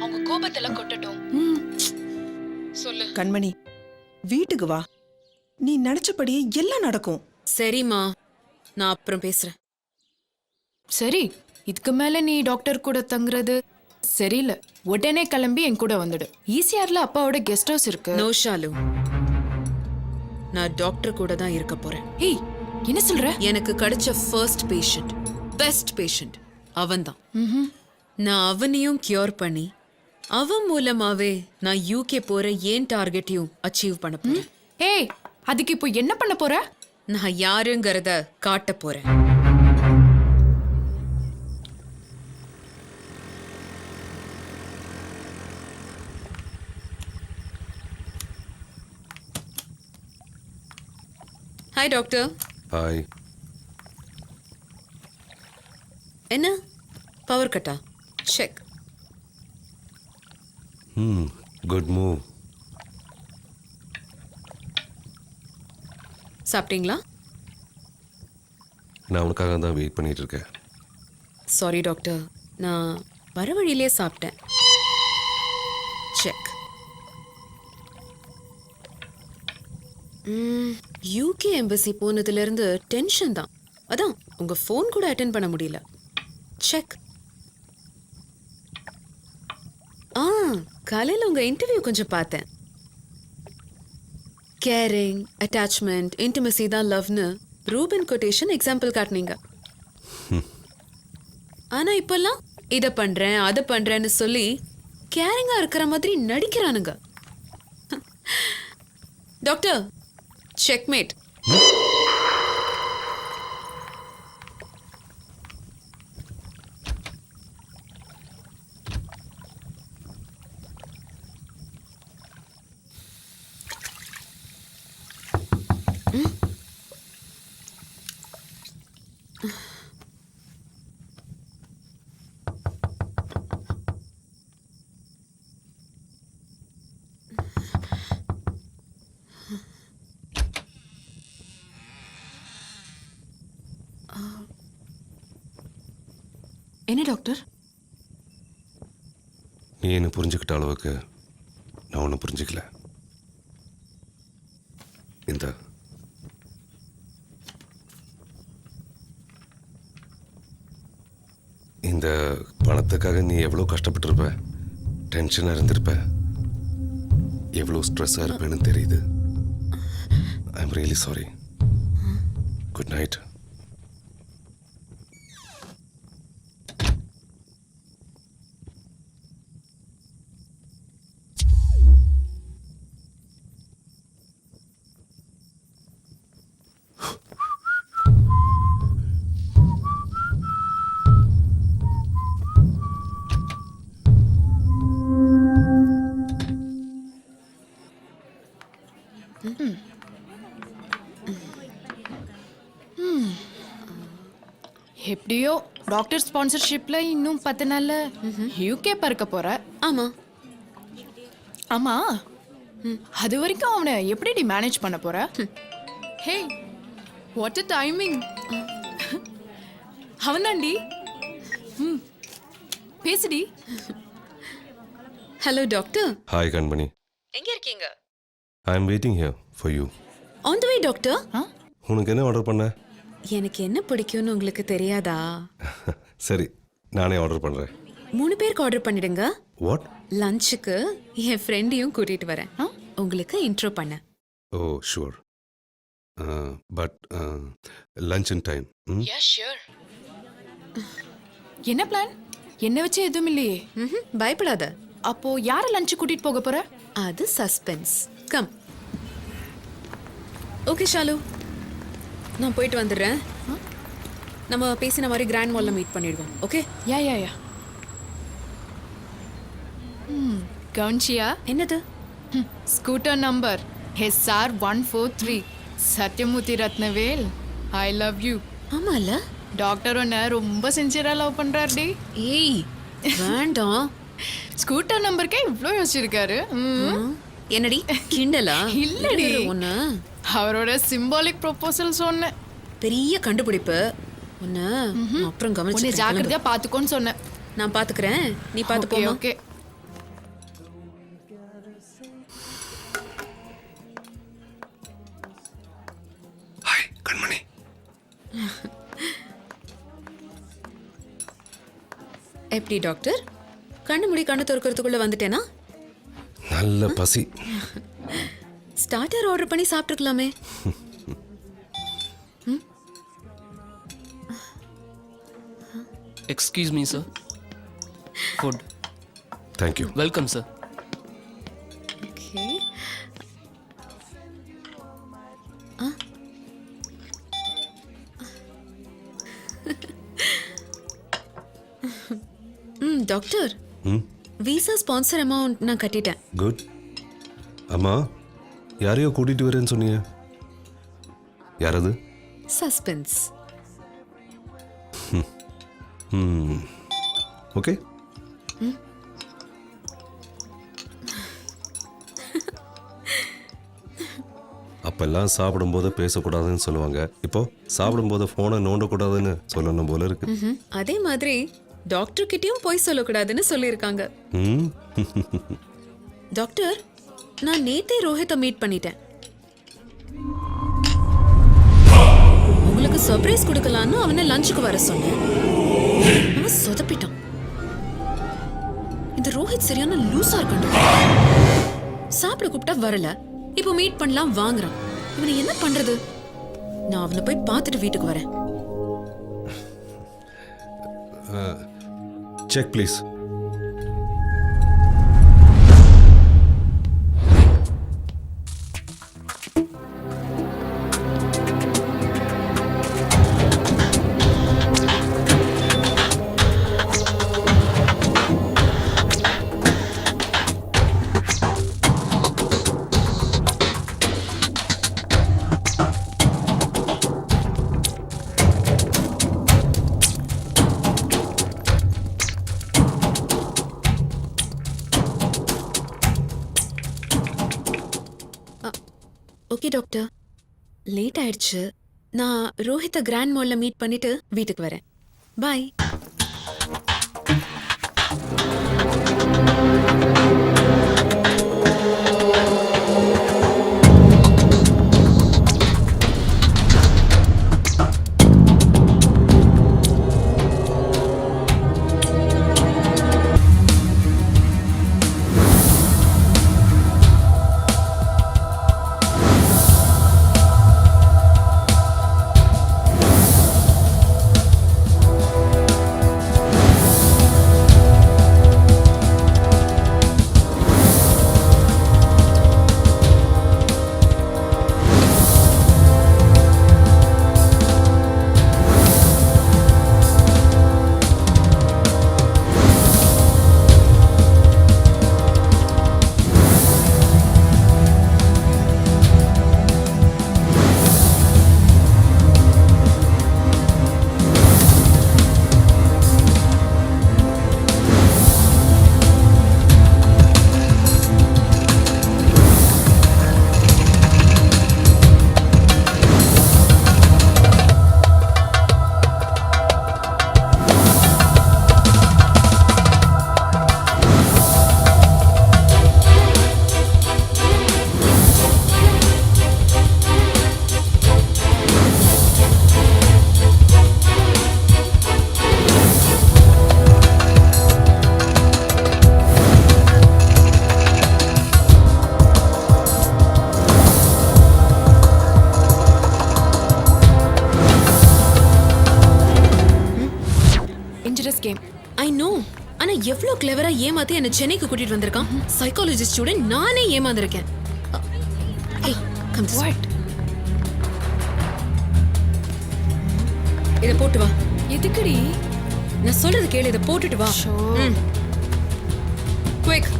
அவங்க கோபத்தெல்லாம் கொட்டட்டும். சொல்லு கண்மணி, வீட்டுக்கு வா. நீ நினைச்சபடியே எல்லாம் நடக்கும். சரிம்மா, நான் அப்புறம் பேசுறேன். சரி இதுக்கு மேல நீ டாக்டர் கூட தங்குறது சரியில்லை. உடனே கிளம்பி என் கூட வந்துடு. ஈசிஆர்ல அப்பாவோட கெஸ்ட் ஹவுஸ் இருக்கு. நோ ஷாலு, நான் டாக்டர் கூட தான் இருக்க போறேன். ஏய் என்ன சொல்ற? எனக்கு கிடைச்ச ஃபர்ஸ்ட் பேஷண்ட், பெஸ்ட் பேஷண்ட் அவன்தான். நான் அவனையும் கியூர் பண்ணி அவன் மூலமாவே நான் யூகே போற ஏன் டார்கெட்டையும் அச்சீவ் பண்ண போறேன். ஏய் அதுக்கு இப்போ என்ன பண்ண போற? நான் யாருங்கிறத காட்ட போறேன். Hi doctor. ஹாய். என்ன பவர் கட்டா? செக். Good move. சாப்பிட்டீங்களா? நான் உனக்காக தான் வெயிட் பண்ணிட்டு இருக்கேன். சாரி டாக்டர், நான் வர வழியிலே சாப்பிட்டேன். செக். யூகே எம்பசி போனதுல இருந்து டென்ஷன் தான். அதான் உங்க ஃபோன் கூட அட்டென்ட் பண்ண முடியல. செக். காலையில் உங்க இன்டர்வியூ கொஞ்சம் பார்த்தேன். கேரிங், அட்டாச்மெண்ட், இன்டிமசி தான் லவ்னு ரூபன் கொட்டேஷன் எக்ஸாம்பிள் காட்டினீங்க. ஆனா இப்பெல்லாம் இதை பண்றேன் அதை பண்றேன்னு சொல்லி கேரிங்கா இருக்கிற மாதிரி நடிக்கிறானுங்க. Doctor, checkmate. என்ன டாக்டர்? நீ என்ன புரிஞ்சுக்கிட்ட அளவுக்கு நான் ஒன்றும் புரிஞ்சுக்கல. இந்த பணத்துக்காக நீ எவ்வளோ கஷ்டப்பட்டிருப்ப, டென்ஷனாக இருந்திருப்ப, எவ்வளோ ஸ்ட்ரெஸ்ஸாக இருப்பேன்னு தெரியுது. I am really sorry. Good night. எப்படியோ டாக்டர் ஸ்பான்சர்ஷிப்ல இன்னும் 10 நாள்ல யூகே பறக்க போற. ஆமா ஆமா, அது வரைக்கும் அவனை எப்படி மேனேஜ் பண்ண போற? Hey what a timing. அவனாண்டி. பேசுடி. Hello doctor. ஹாய் கண்மணி. எங்க இருக்கீங்க? I am waiting here for you. On the way doctor. உனக்கு என்ன ஆர்டர் பண்ண? எனக்கு என்ன பிடிக்கும்னு உங்களுக்கு தெரியாதா? சரி, நானே ஆர்டர் பண்ணுறேன். 3 பேருக்கு ஆர்டர் பண்ணிடுங்க. வாட்? லஞ்சுக்கு என் ஃப்ரெண்டையும் கூட்டிட்டு வரேன். உங்களுக்கு இன்ட்ரோ பண்ண. ஓ sure. But lunch in time. Yeah sure. என்ன பிளான்? என்ன வச்சு எதுவும் இல்லையே. பயப்படாத. அப்போ யாரை லஞ்ச் கூட்டிட்டு போக போற? அது சஸ்பென்ஸ். கம். ஓகே ஷாலு, நான் போயிட்டு வந்துடுறேன். நம்ம பேசின மாதிரி கிராண்ட் மால்ல மீட் பண்ணிடுவோம். ஓகே? Yeah yeah yeah. கவுன்சியா? என்னது? Scooter number SR143 Sathyamoorthy Rathnavel. I love you. ஆமால, டாக்டர் உன்னை ரொம்ப சின்சியரா லவ் பண்றாருடி. ஏய் வேண்டாம். ஸ்கூட்டர் நம்பருக்கே இவ்ளோ யோசிச்சிருக்காரு. என்னடி கிண்டலா? இல்லடி, ஒன்னு அவரோட சிம்பாலிக் ப்ரொபோசல் சொன்னேன். பெரிய கண்டுபிடிப்பு. ஒன்னு அப்புறம் கவனிச்சு உன்னை ஜாக்கிரதையா பாத்துக்கோன்னு சொன்னேன். நான் பாத்துக்கிறேன், நீ பாத்து ஓகே போமா. ஓகே. ஹாய் கண்மணி. எப்படி டாக்டர் கண்ணு மூடி கண்ணு திறக்கிறதுக்குள்ள வந்துட்டேனா? நல்ல பசி. ஸ்டார்டர் ஆர்டர் பண்ணி சாப்பிட்டுக்கலாமே. Excuse me sir, food. Thank you. Welcome sir. Okay. Doctor, visa sponsor amount நான் கட்டிட்டேன். குட். அம்மா, யாரையோ கூட்டிட்டு வரேன்னு சொன்னீங்க, யார் அது? சஸ்பென்ஸ். ஓகே. அப்பெல்லாம் சாப்பிடும்போது பேசக்கூடாதுன்னு சொல்லுவாங்க, இப்போ சாப்பிடும்போது ஃபோனை நோண்டக்கூடாதுன்னு சொல்லணும் போல இருக்கு. அதே மாதிரி டாக்டர் கிட்டயும் போய் சொல்லக்கூடாதுன்னு சொல்லியிருக்காங்க. டாக்டர், நான் நேத்தே ரோஹித்தை மீட் பண்ணிட்டேன். உங்களுக்கு சர்ப்ரைஸ் கொடுக்கலான்னு அவனை லஞ்சுக்கு வர சொன்னேன். அவன் சொதப்பிட்டான். இந்த ரோஹித் சரியான லூசா இருக்கான். சாப்பிட கூப்பிட்டா வரல, இப்போ மீட் பண்ணலாம் வாங்குறான். இவனை என்ன பண்றது? நான் அவனை போய் பார்த்துட்டு வீட்டுக்கு வரேன். Check please. Okay doctor, late ஆயிடுச்சு. நான் ரோஹித்தை கிராண்ட் மால்ல மீட் பண்ணிட்டு வீட்டுக்கு வரேன். பாய். I know. ஆனா எவ்வளவு கிளவரா ஏமாத்தி என்ன சென்னைக்கு கூட்டிட்டு வந்திருக்கான். சைக்காலஜி ஸ்டூடெண்ட் நானே ஏமாந்திருக்கேன். ஏய், கம் திஸ் way. இத போட்டு வா. எதுக்குடி? நான் சொல்றது கேளு, இத போட்டுட்டு வா. குயிக்.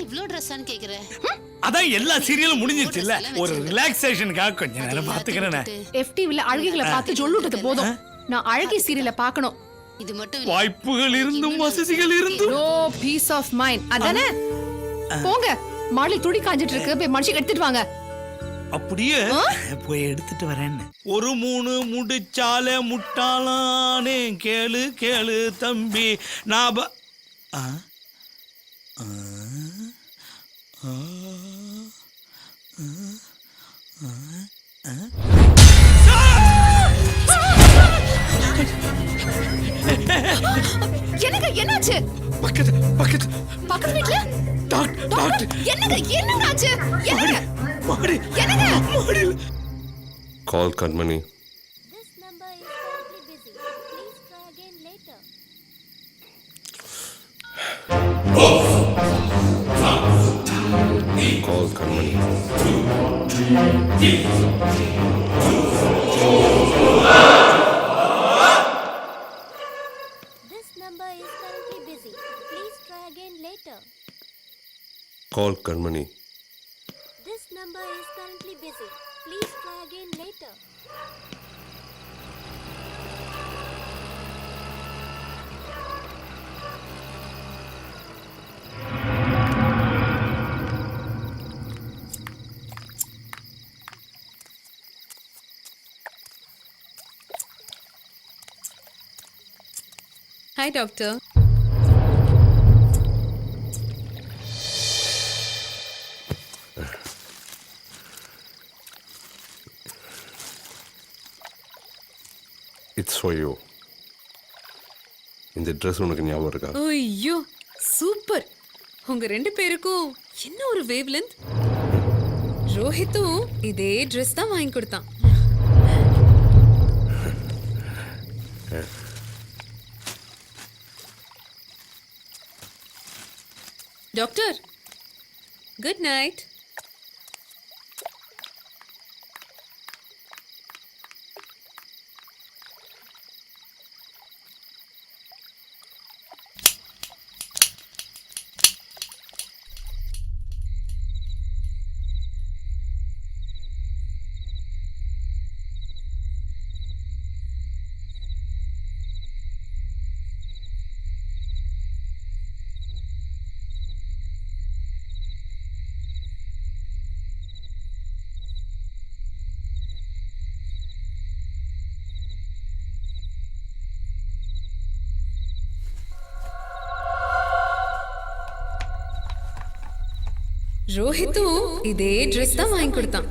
இவ்ளோ ட்ரெஸ்ஸான்னு கேக்குறேன்? அதான் எல்லா சீரியலும் முடிஞ்சிருச்சுல்ல, ஒரு ரிலாக்ஸேஷனுக்காக கொஞ்ச நேரம் பாத்துக்கிறேன். FTVல அழகிகளை பார்த்து சொல்லுட்டது போதும். நான் அழகி சீரியலை பார்க்கணும். இது மட்டும் வாய்ப்புகள் இருந்தும் வசதிகள் இருந்தும் நோ பீஸ் ஆஃப் மைண்ட். அதானே? போங்க, மாடி துணி காஞ்சிட்டு இருக்கு, போய் மனுஷன் எடுத்துட்டு வாங்க. அப்படியே போய் எடுத்துட்டு வரேன். ஒரு 3 முடிச்சாலே முட்டாளானே, கேளு கேளு தம்பி நாப ஆ ஆ ஆ என்னங்க என்னாச்சு? பக்கத்து பக்கத்து பக்கத்து வீட்ல டாக்டர் என்னங்க என்னங்க ஆச்சு? என்னங்க மாடி என்னங்க மாடியில் கால் கண்மணி. This number is currently busy. Please try again later. Call Kanmani. This number is currently busy. Please try again later. Call Kanmani. This number is currently busy. Please try again later. Hi doctor. It's for you. இந்த dress உனக்கு ஞாபகம் இருக்கா? ஐயோ super. உங்க 2 பேருக்கும் என்ன ஒரு wave length. ரோஹித்தும் இதே ட்ரெஸ் தான் வாங்கி கொடுத்தான். Doctor good night. ரோஹித்தும் இதே ட்ரெஸ் தான் வாங்கி கொடுத்தான்.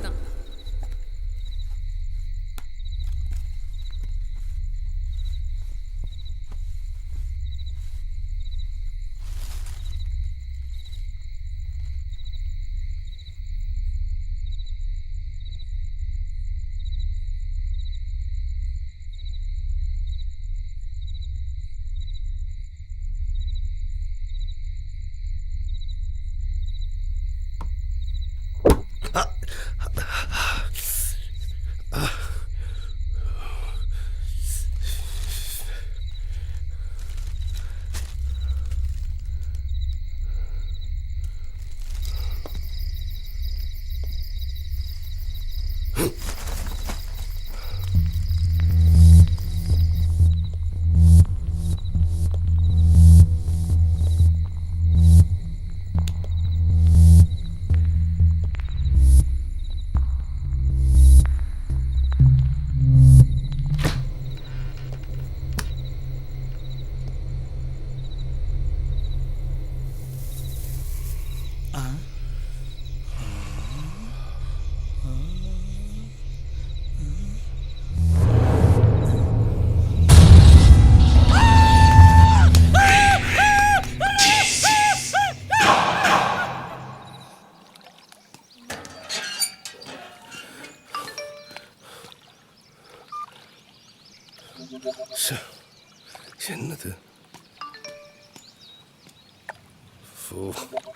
என்னது?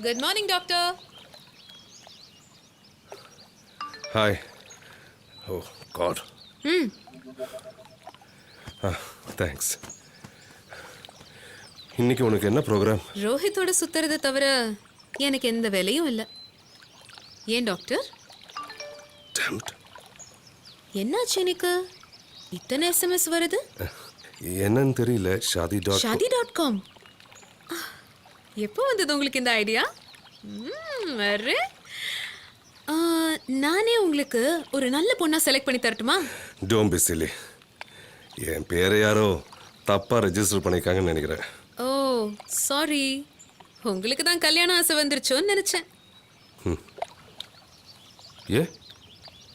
Good morning doctor. ஹாய். ஓ காட். தேங்க்ஸ். இன்னைக்கு உனக்கு என்ன ப்ரோக்ராம்? ரோஹித்தோட சுத்துறதை தவிர எனக்கு எந்த வேலையும் இல்லை. ஏன் டாக்டர், என்னாச்சு? எனக்கு இத்தனை எஸ்எம்எஸ் வருது. என்னன்னு தெரியல. ஷாதி.com எப்போ வந்தது உங்களுக்கு இந்த ஐடியா? அரே, நானே உங்களுக்கு ஒரு நல்ல பொண்ணா செலக்ட் பண்ணி தரட்டுமா? Don't be chilli. என் பேரை யாரோ தப்பா ரெஜிஸ்டர் பண்ணிருக்காங்கன்னு நினைக்கிறேன். ஓ சாரி, உங்களுக்கு தான் கல்யாணம் ஆசை வந்துருச்சோன்னு நினைச்சேன். ஏ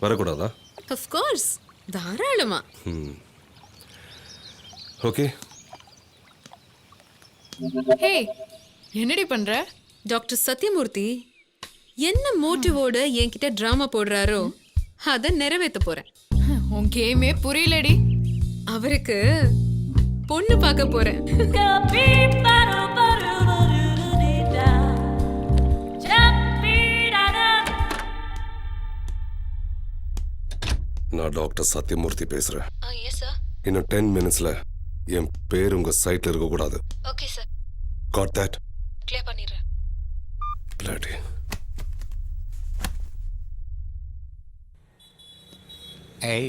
வரக்கூடாதா? ஆஃப் கோர்ஸ், தாராளமா. ஓகே. ஹே, என்னடி பண்ற? டாக்டர் சத்யமூர்த்தி என்ன மோட்டிவோட என்கிட்ட டிராமா போடுறாரோ அதை நிறைவேற்ற போறேன். உன் கேமே புரியலடி. அவருக்கு பொண்ணு பார்க்க போறேன். நான் டாக்டர் சத்யமூர்த்தி பேசுறேன். Yes sir. இன்னும் 10 மினிட்ஸ்ல என் பேர் உங்க சைட்ல இருக்க கூடாது. Okay sir. Got that? Clear பண்ணிடுறேன். பிளடி. ஏய்,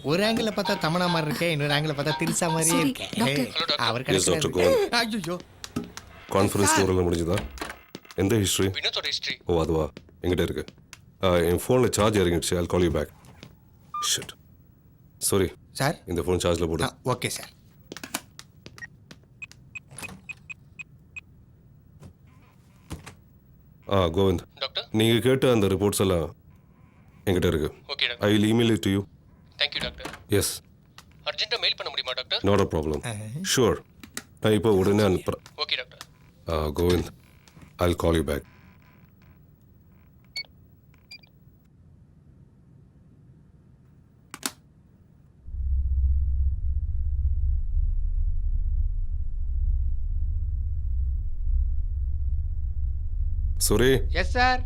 ஒரு ஆங்கிள் பார்த்தா தமனா மாதிரி இருக்கே, இன்னொரு ஆங்கிள் பார்த்தா திரிசா மாதிரியே இருக்கே. அவர் எஸ் டாக்டர் கோவன். ஐயோ, கான்ஃபரன்ஸ் டூரெல்லாம் முடிஞ்சுதா? எந்த ஹிஸ்ட்ரி? ஓ அதுவா, எங்கிட்ட இருக்கு. என் ஃபோனில் சார்ஜ் இறங்கிடுச்சு. I'll call you back. Shit, sorry sir. இந்த ஃபோன் சார்ஜில் போடு. Okay sir. கோவிந்த், நீங்கள் கேட்ட அந்த ரிப்போர்ட்ஸ் எல்லாம் என்கிட்ட இருக்கு. I will email it to you. Thank you doctor. Yes. அர்ஜென்ட்டாக மெயில் பண்ண முடியுமா doctor? Not a problem. Sure, நான் இப்போ உடனே அனுப்புகிறேன். Okay doctor. Govind, I will call you back. Sure. Yes sir.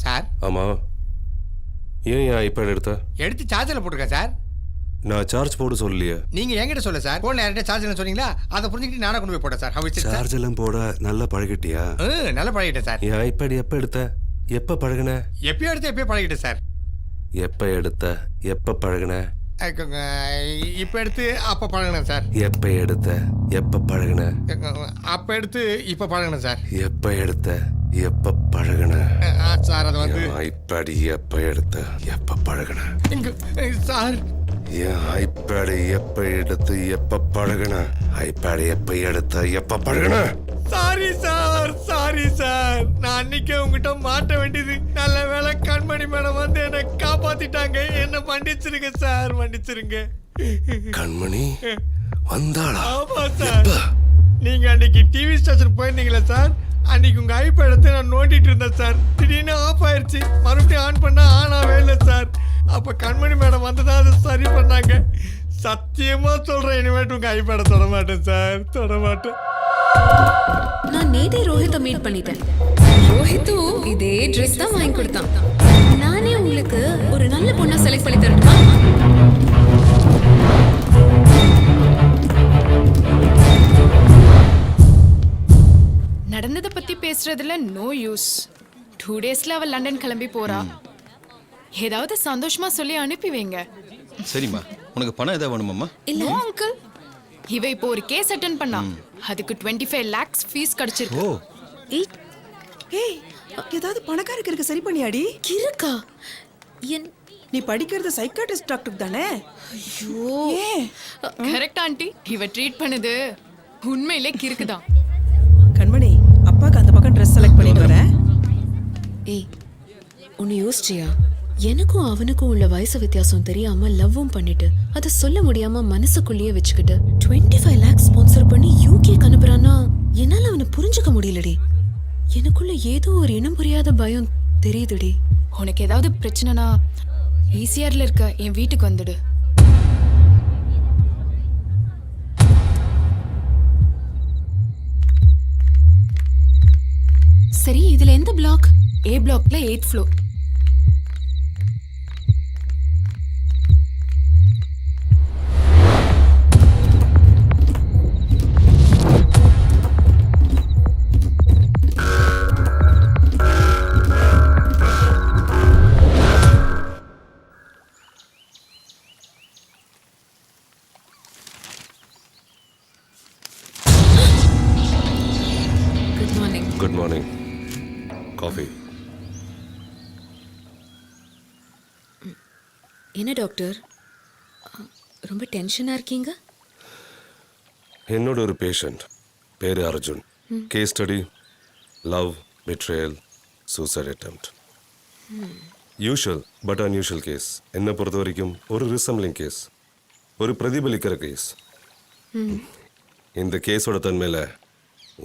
Sir. ஆமாம், ஏன் என் ஐபேட் எடுத்து சார்ஜில் போட்டிருக்கேன் சார். நான் சார்ஜ் போட சொல்லலையே. நீங்க என்கிட்ட சொல்ல சார். போன்ல யார்கிட்ட சார்ஜ் சொன்னீங்களா, அதை புரிஞ்சுக்கிட்டு நானே கொண்டு போய் போட்டேன் sir. How is it? Charge எல்லாம் போட நல்லா பழகிட்டியா? நல்லா பழகிட்டேன் சார். என் ஐபேட் எப்போ எடுத்த, எப்போ பழகின? எப்பயோ எடுத்து எப்பயோ பழகிட்டேன் சார். எப்போ எடுத்த, எப்போ பழகின? இப்போ எடுத்து அப்போ பழகினேன் சார். எப்போ எடுத்த, எப்போ பழகின? அப்போ எடுத்து இப்போ பழகினேன் சார். எப்போ எடுத்த, எப்போ பழகின? சார் அது வந்து ஐபேட் எப்போ எடுத்த, எப்போ பழகின? சார், என் ஐபேட் எப்போ எடுத்து எப்போ பழகின? ஐபேட் எப்போ எடுத்த, எப்போ பழகின? Sorry sir, sorry sir. நான் அன்னைக்கே உங்ககிட்ட மாட்ட வேண்டியது. நல்ல வேலை கண்மணி மேடம் வந்து என்னை காப்பாத்திட்டாங்க. என்ன மன்னிச்சிருங்க சார், மன்னிச்சிருங்க. கண்மணி வந்தாளா? ஆமா சார். நீங்க அன்னைக்கு டிவி ஸ்டேஷன் போயிருந்தீங்களா சார்? அன்னைக்கு உங்க ஐபேட் எடுத்து நான் நோண்டிட்டு இருந்தேன் சார். திடீர்னு ஆஃப் ஆயிடுச்சு. மறுபடியும் ஆன் பண்ணா ஆன் ஆகவே இல்லை சார். அப்ப கண்மணி மேடம் வந்து தான் அதை சரி பண்ணாங்க. சத்தியமா சொல்றேன், இனிமேட்டு உங்க ஐபேடை தொட மாட்டேன் சார், தொட மாட்டேன். நான் நேதே ரோஹித்தை மீட் பண்ணிட்டேன். ரோஹித்தும் இதே ட்ரெஸ் தான் வாங்கி கொடுத்தான். நானே உங்களுக்கு ஒரு நல்ல பொண்ணா செலக்ட் பண்ணி தரட்டுமா? நடந்ததை பத்தி பேசுறதுல நோ யூஸ். 2 டேஸ்ல அவ லண்டன் கிளம்பி போறா. ஏதாவது சந்தோஷமா சொல்லி அனுப்பி வைங்க. சரிம்மா, உனக்கு பணம் ஏதாவது வேணுமாம்மா? இல்ல அங்கிள், இவ இப்போ ஒரு கேஸ் அட்டெண்ட் பண்ணா. அதுக்கு 25 lakhs ஃபீஸ் கிடைச்சிருக்கு. ஓ, ஏய், ஏதாவது பணக்காரருக்கு இருக்கு சரி பண்ணியாடி? இருக்கா? நீ படிக்கிறது சைக்காட்ரிஸ்ட் டாக்டர் தானே? ஐயோ, கரெக்ட் ஆண்டி. இவ ட்ரீட் பண்ணது உண்மையிலே கிறுக்குதான். கண்மணி, அப்பாக்கு அந்த பக்கம் ட்ரெஸ் செலக்ட் பண்ணிட்டு வரேன். ஏய், ஒன்னு யோசிச்சியா? எனக்கும் அவனுக்கும் உள்ள வயசு வித்தியாசம் தெரியாம லவ்வும் பண்ணிட்டு அதை சொல்ல முடியாம மனசுக்குள்ளேயே வச்சுக்கிட்டு 25 lakhs ஸ்பான்சர் பண்ணி UK அனுப்புறானா என்னால அவனை புரிஞ்சுக்க முடியலடி. எனக்குள்ள ஏதோ ஒரு இனம் புரியாத பயம் தெரியுதுடி. உனக்கு ஏதாவது பிரச்சனைனா ஈசிஆர்ல இருக்க என் வீட்டுக்கு வந்துடு. சரி, இதுல எந்த பிளாக்? A blockல 8th floor. Morning. Good morning. Coffee. என்ன டாக்டர் ரொம்ப டென்ஷனா இருக்கீங்க? என்னோட ஒரு பேஷண்ட் பேரு Arjun. Case study love, betrayal, suicide attempt. Usual but unusual case. என்னை பொறுத்த வரைக்கும் ஒரு ரிசம்பிளிங் கேஸ், ஒரு பிரதிபலிக்கிற கேஸ். இந்த கேஸோட தன்மையில்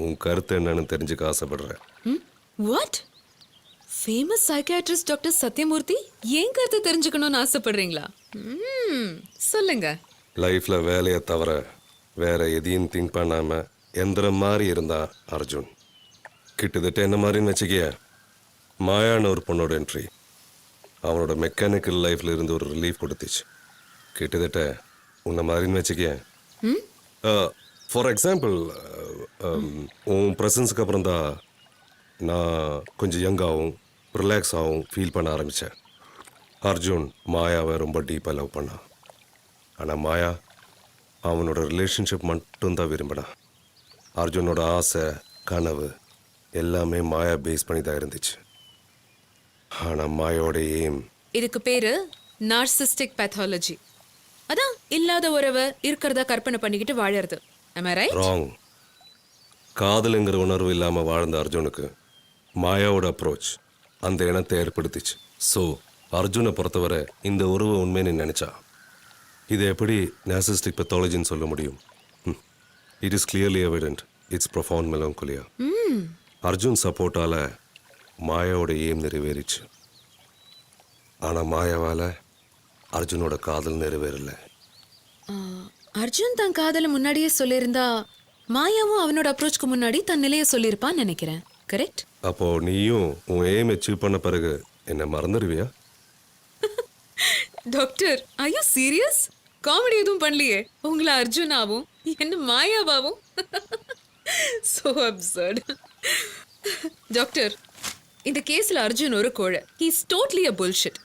உன் கருத்து என்னன்னு தெரிஞ்சுக்க ஆசைப்படுறேன். What? Famous psychiatrist doctor Sathyamoorthy ஏன் கருத்து தெரிஞ்சுக்கணும்னு ஆசைப்படுறீங்களா? சொல்லுங்க. லைஃப்ல வேலையை தவிர வேற எதையும் திங்க் பண்ணாம எந்திரம் மாதிரி இருந்தா அர்ஜுன். கிட்டத்தட்ட என்ன மாதிரின்னு வச்சுக்கிய, மாயான ஒரு பொண்ணோட என்ட்ரி அவனோட மெக்கானிக்கல் லைஃப்ல இருந்து ஒரு ரிலீஃப் கொடுத்துச்சு. கிட்டத்தட்ட உன்னை மாதிரின்னு வச்சுக்கிய. ஃபார் எக்ஸாம்பிள், உன் ப்ரெசன்ஸுக்கு அப்புறம் தான் நான் கொஞ்சம் யங்காகவும் ரிலாக்ஸாகவும் ஃபீல் பண்ண ஆரம்பித்தேன். அர்ஜுன் மாயாவை ரொம்ப டீப்பாக லவ் பண்ணான். ஆனால் மாயா அவனோட ரிலேஷன்ஷிப் மட்டும்தான் விரும்பினான். அர்ஜுனோட ஆசை, கனவு எல்லாமே மாயா பேஸ் பண்ணி தான் இருந்துச்சு. ஆனால் மாயோட எய்ம், இதுக்கு பேரு நார்சிஸ்டிக் பேத்தாலஜி. அதான் இல்லாத உறவை இருக்கிறதா கற்பனை பண்ணிக்கிட்டு வாழறது. Am I right? ராங். காதலுங்கிற உணர்வு இல்லாமல் வாழ்ந்த அர்ஜுனுக்கு மாயாவோட அப்ரோச் அந்த இனத்தை ஏற்படுத்திச்சு. ஸோ அர்ஜுனை பொறுத்தவரை இந்த உறவு உண்மைன்னு நினைச்சா. இதை எப்படி நார்சிஸ்டிக் பெத்தாலஜின்னு சொல்ல முடியும்? It is clearly evident. It's profound melancholia. Arjun சப்போர்ட்டால மாயாவோட எய்ம் நிறைவேறிச்சு. ஆனால் மாயாவால் அர்ஜுனோட காதல் நிறைவேறல. அர்ஜுன் தன் காதலை முன்னாடியே சொல்லியிருந்தா மாயாவும் அவனோட அப்ரோச்க்கு முன்னாடி தன் நிலையை சொல்லியிருப்பான்னு நினைக்கிறேன். கரெக்ட்? அப்போ நீயும் உன் எய்ம் அச்சீவ் பண்ண பிறகு என்ன மறந்துடுவியா? Doctor, are you serious? Comedy எதுவும் பண்ணலையே. உங்களை அர்ஜுனாவும் என்ன மாயாவாவும். so absurd. டாக்டர், இந்த கேஸ்ல அர்ஜுன் ஒரு கோழை. he is totally a bullshit.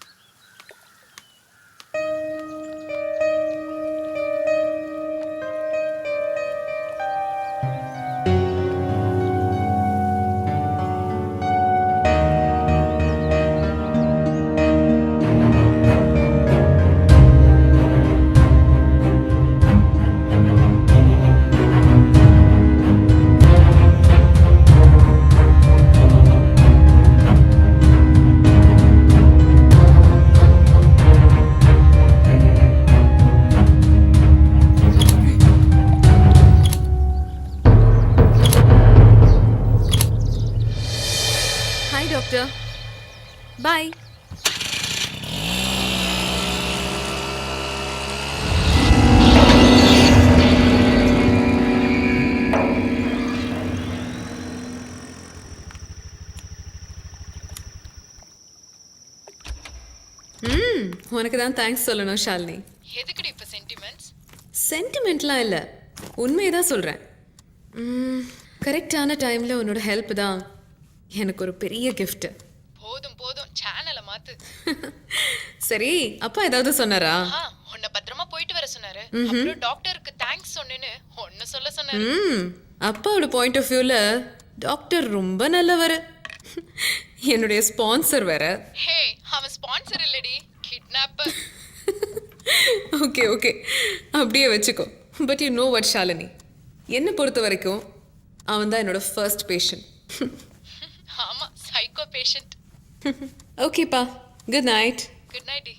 Hi, doctor. Bye. உனக்கு தான் தேங்க்ஸ் சொல்லணும் ஷாலினி. எதுக்குடி இப்ப சென்டிமெண்ட்ஸ்? சென்டிமெண்ட்லாம் இல்லை, உண்மையை தான் சொல்கிறேன். கரெக்டான டைமில் உன்னோட ஹெல்ப் தான் எனக்கு ஒரு பெரிய கிஃப்ட்டு. போதும் போதும், சேனலை மாத்து. சரி, அப்பா ஏதாவது சொன்னாரா? உன்னை பத்திரமா போயிட்டு வர சொன்னாரு. அப்புறம் டாக்டருக்கு தேங்க்ஸ் சொன்னேன்னு ஒன்னு சொல்ல சொன்னாரு. அப்பாவோட பாயிண்ட் ஆஃப் வியூவில் டாக்டர் ரொம்ப நல்லவர். என்னுடைய ஸ்பான்சர் வேற. ஹே, அவன் ஸ்பான்சர் இல்லடி, கிட்னாப்பர். ஓகே ஓகே, அப்படியே வச்சுக்கோ. But you know what Shalini, என்னை பொறுத்த வரைக்கும் அவன் தான் என்னோட ஃபர்ஸ்ட் பேஷண்ட். ஆமா, சைக்கோ பேஷண்ட். ஓகேப்பா, குட் நைட். குட் நைட் டி.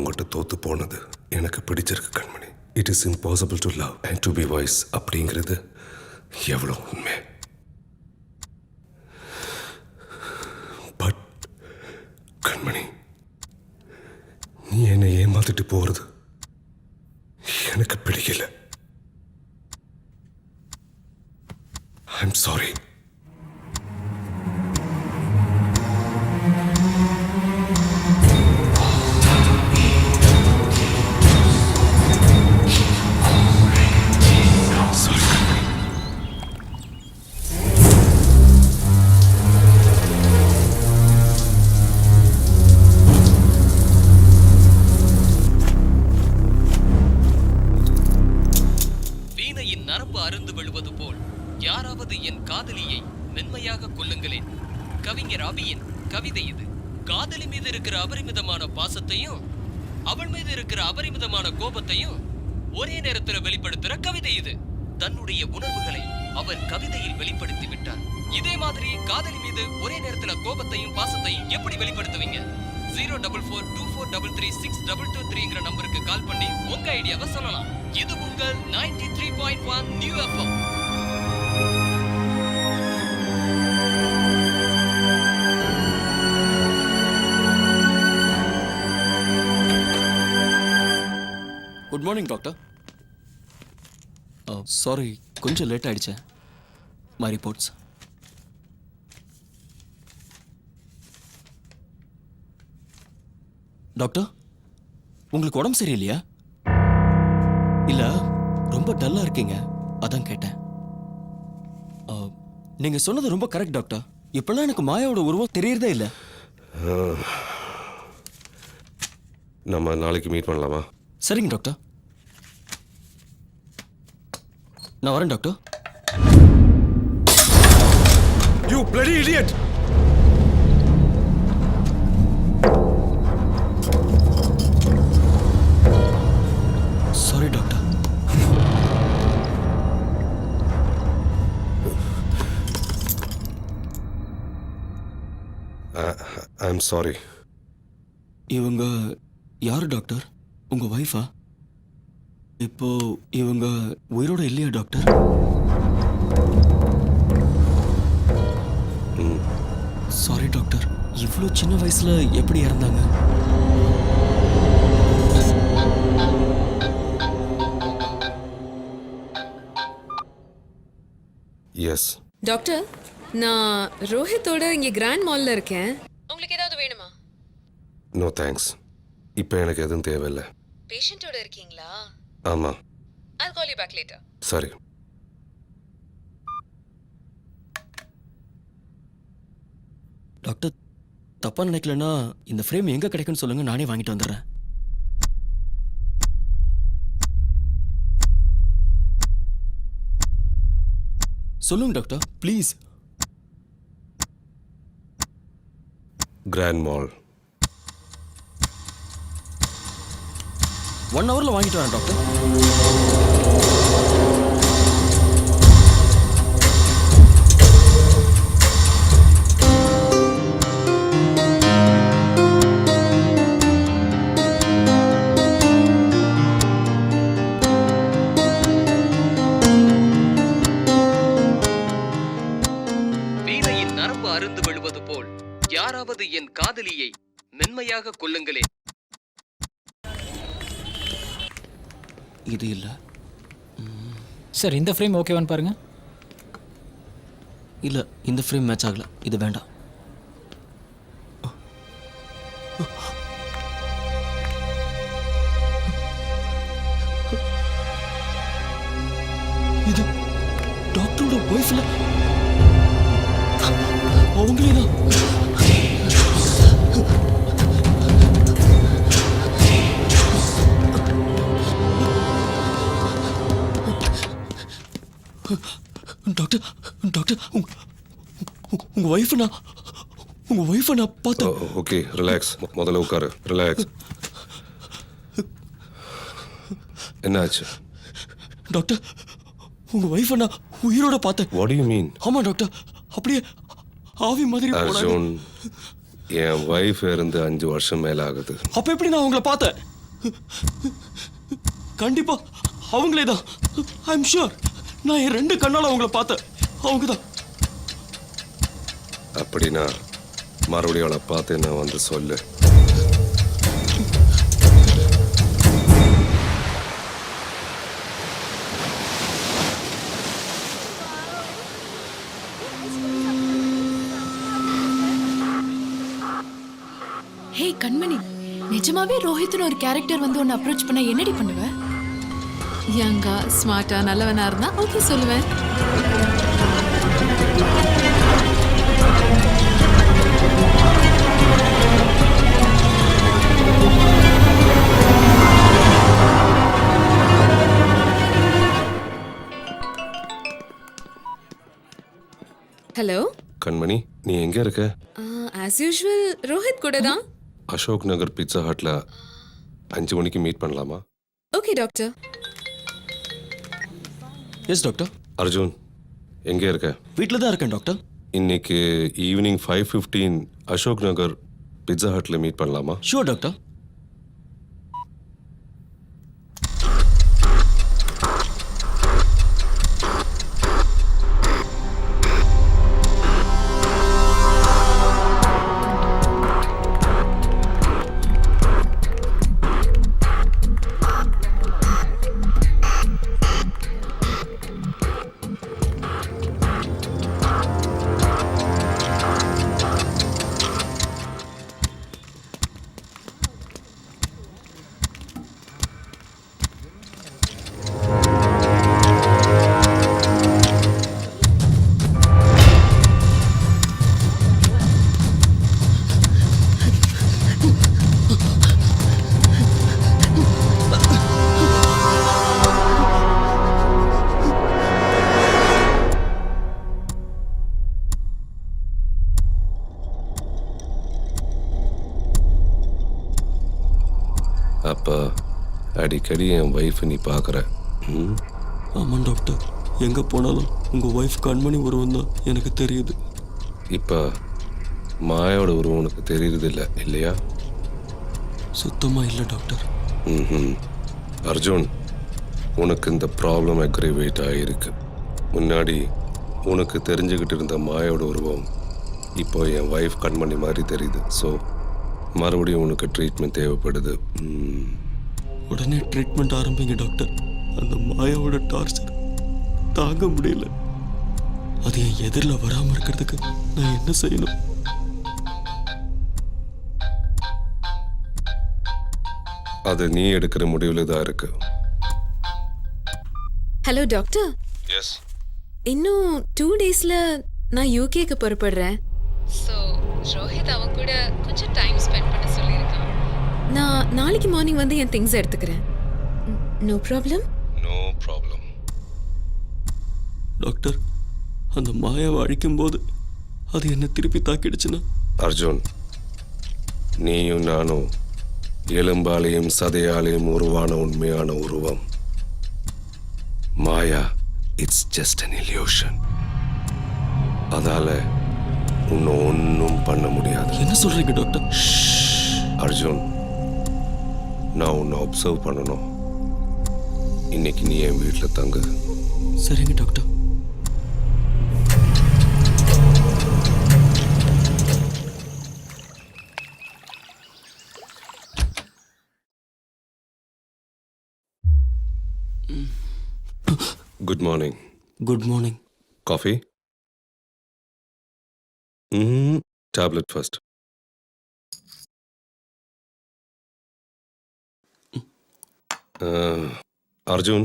உங்ககிட்ட தோத்து போனது எனக்கு பிடிச்சிருக்கு Kanmani. It is impossible to love and to be wise அப்படிங்கிறது எவ்வளோ உண்மை. பட் கண்மணி, நீ என்னை ஏமாத்திட்டு போறது எனக்கு பிடிக்கல. I'm sorry. வீணையின் நரம்பு அருந்து விழுவது போல் யாராவது என் காதலியை மென்மையாக கொல்லுங்களேன். கவிஞர் அபியின் கவிதை இது. காதலி மீது இருக்கிற அபரிமிதமான பாசத்தையும் அவள் மீது இருக்கிற அபரிமிதமான கோபத்தையும் ஒரே நேரத்தில் வெளிப்படுத்துற கவிதை இது. தன்னுடைய உணர்வுகளை அவர் கவிதையில் வெளிப்படுத்தி விட்டார். இதே மாதிரி காதலி மீது ஒரே நேரத்தில் கோபத்தையும் பாசத்தையும் எப்படி வெளிப்படுத்துவீங்க? 04424336622 நம்பருக்கு கால் பண்ணி உங்க ஐடியாவை சொல்லலாம். இது உங்கள் 93.1 new FM. Good morning doctor. Sorry, கொஞ்சம் லேட் ஆயிடுச்சு. My reports. டாக்டர், உங்களுக்கு உடம்பு சரியில்லையா? இல்ல, ரொம்ப டல்லா இருக்கீங்க, அதான் கேட்டேன். நீங்க சொன்னது ரொம்ப கரெக்ட் டாக்டர். இப்பெல்லாம் எனக்கு மாயாவோட உருவம் தெரியறதே இல்லை. நம்ம நாளைக்கு மீட் பண்ணலாமா? சரிங்க டாக்டர், நான் வரேன் doctor. You bloody idiot! Sorry doctor. I'm sorry. இவங்க யாரு டாக்டர்? உங்க வைஃபா? இப்போ இவங்க உயிரோட இல்லையா டாக்டர்? சாரி டாக்டர், இவ்வளோ சின்ன வயசுல எப்படி இறந்தாங்க? எஸ். டாக்டர், நான் ரோஹித்தோட இங்கே கிராண்ட் மால்ல இருக்கேன். உங்களுக்கு ஏதாவது வேணுமா? No thanks. இப்போ எனக்கு எதுவும் தேவையில்லை. பேஷண்டோட இருக்கீங்களா? ஆமா. I'll call you back later. சரி. டாக்டர், தப்பா நினைக்கலன்னா இந்த ஃப்ரேம் எங்க கிடைக்குன்னு சொல்லுங்க, நானே வாங்கிட்டு வந்துடுறேன். சொல்லுங்க டாக்டர், ப்ளீஸ். Grand mall. 1 hourல வாங்கிட்டு வரேன் டாக்டர். வீணையின் நரம்பு அருந்து விழுவது போல் யாராவது என் காதலியை மென்மையாக கொல்லுங்களேன். இது இல்ல சார், இந்த ஃப்ரேம் ஓகேவான்னு பாருங்க. இல்ல, இந்த ஃப்ரேம் மேட்ச் ஆகல, இது வேண்டாம். இது டாக்டரோட ஒய்ஃப்ல அவங்களே தான். டாக்டர், டாக்டர், உங்க ஒய்ஃப் நான் பார்த்தேன். Okay, relax. முதல்ல உட்காரு. ரிலாக்ஸ். என்னாச்சு? டாக்டர், உங்க ஒய்ஃப் நான் உயிரோட பார்த்தேன். What to you mean? ஆமா டாக்டர், அப்படியே ஆவி மாதிரி போனாங்க. அர்ஜுன், என் வைஃப் இருந்து 5 வருஷம் மேல ஆகுது. அப்ப எப்படி நான் உங்களை பார்த்தேன்? கண்டிப்பா அவங்களே தான். I am sure. நான் என் 2 கண்ணால அவங்கள பார்த்தேன். அவங்க தான். அப்படின்னா மறுபடியும் அவளை பார்த்து நான் வந்து சொல்லு. ஹே கண்மணி, நிஜமாவே ரோஹித்னு ஒரு கேரக்டர் வந்து உன்னை அப்ரோச் பண்ண என்னடி பண்ணுவ? யங்கா ஸ்மார்ட்டா நல்லவனா இருந்தா ஓகே சொல்லுவேன். ஹலோ கண்மணி, நீ எங்க இருக்க? ஆஸ் யூஷுவல் ரோஹித் கூட தான். அசோக் நகர் பிட்சா ஹட்ல 5 மணிக்கு மீட் பண்ணலாமா? Okay doctor. Yes doctor. Arjun, எங்க இருக்க? வீட்டில் தான் இருக்கேன் டாக்டர். இன்னைக்கு evening 5:15 Ashok Nagar pizza ஹட்ல meet பண்ணலாமா? Sure doctor. அப்போ அடிக்கடி என் ஒய்ஃப் நீ பார்க்குற. ஆமாம் டாக்டர். எங்கே போனாலும் உங்கள் ஒய்ஃப் கண்மணி உருவம் தான் எனக்கு தெரியுது. இப்போ மாயோட உருவம் உனக்கு தெரியுறது இல்லை இல்லையா? சுத்தமாக இல்லை டாக்டர். ம். அர்ஜுன், உனக்கு இந்த ப்ராப்ளம் அக்ரிவேட் ஆகிருக்கு. முன்னாடி உனக்கு தெரிஞ்சுக்கிட்டு இருந்த மாயோட உருவம் இப்போ என் ஒய்ஃப் கண்மணி மாதிரி தெரியுது. ஸோ மறுபடியும் உனக்கு ட்ரீட்மெண்ட் தேவைப்படுது. உடனே ட்ரீட்மெண்ட் ஆரம்பிங்க டாக்டர். அந்த மாயாவோட டார்ச்சர் தாங்க முடியல. அது என் எதிரில் வராமல் இருக்கிறதுக்கு நான் என்ன செய்யணும்? அது நீ எடுக்கிற முடிவில் தான் இருக்கு. Hello doctor. எஸ். இன்னும் 2 டேஸ்ல நான் யூகேக்கு புறப்படுறேன். ஸோ ரோஹித் அவன் கூட கொஞ்சம் டைம் ஸ்பெண்ட் பண்ண சொல்லியிருக்கான். நான் நாளைக்கு மார்னிங் வந்து என் திங்ஸ் எடுத்துக்கிறேன். No problem. No problem. Doctor, அந்த மாயாவை அழிக்கும்போது அது என்ன திருப்பி தாக்கிடுச்சுன்னா? அர்ஜுன், நீயும் நானும் எலும்பாலையும் சதையாலையும் உருவான உண்மையான உருவம். மாயா இட்ஸ் ஜஸ்ட் an illusion. அதால உன்னை ஒன்றும் பண்ண முடியாது. என்ன சொல்றீங்க டாக்டர்? அர்ஜுன், நான் உன்னை அப்சர்வ் பண்ணணும். இன்னைக்கு நீ என் வீட்டில் தங்கு. சரிங்க doctor. Good morning. Good morning. Coffee? Tablet first. Arjun,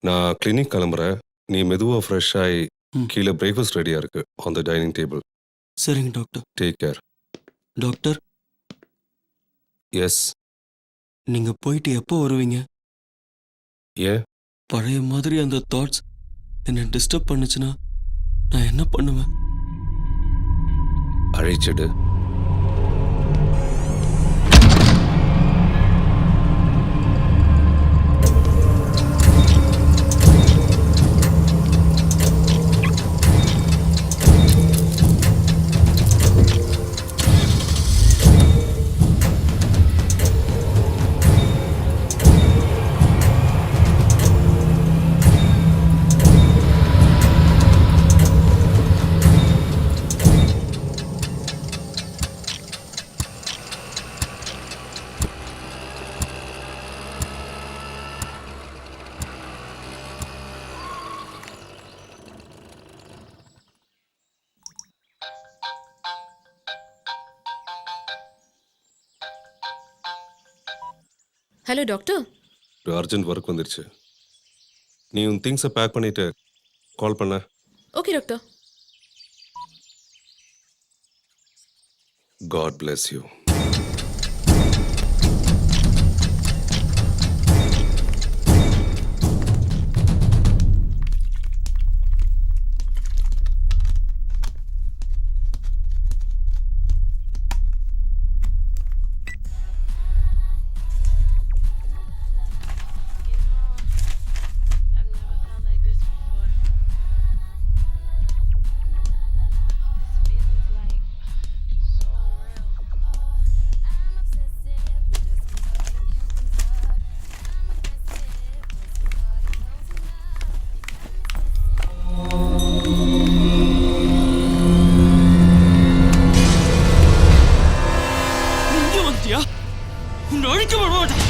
நான் கிளினிக் கிளம்புறேன். நீ மெதுவாக ஃப்ரெஷ் ஆகி கீழே பிரேக்ஃபாஸ்ட் ரெடியாக இருக்கு ஆன் த டைனிங் டேபிள். சரிங்க doctor. Take care. Doctor. Yes. நீங்க போயிட்டு எப்போ வருவீங்க? ஏன்? பழைய மாதிரி அந்த தாட்ஸ் என்னை டிஸ்டர்ப் பண்ணுச்சுன்னா நான் என்ன பண்ணுவேன்? அழிச்சிடு. Hello doctor. ஒரு அர்ஜென்ட் ஒர்க் வந்துருச்சு. நீ உன் திங்ஸை பேக் பண்ணிட்டு கால் பண்ண. Okay doctor. God bless you. இங்கே வந்துட்டியா? உன்னை அழிக்க விட மாட்டேன்.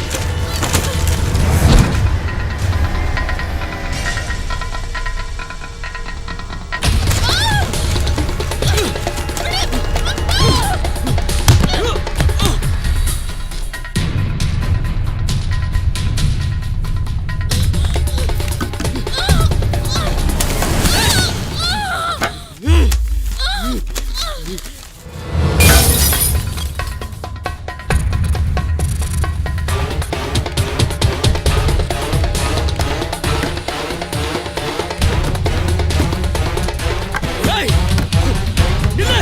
ஏய், நில்லு.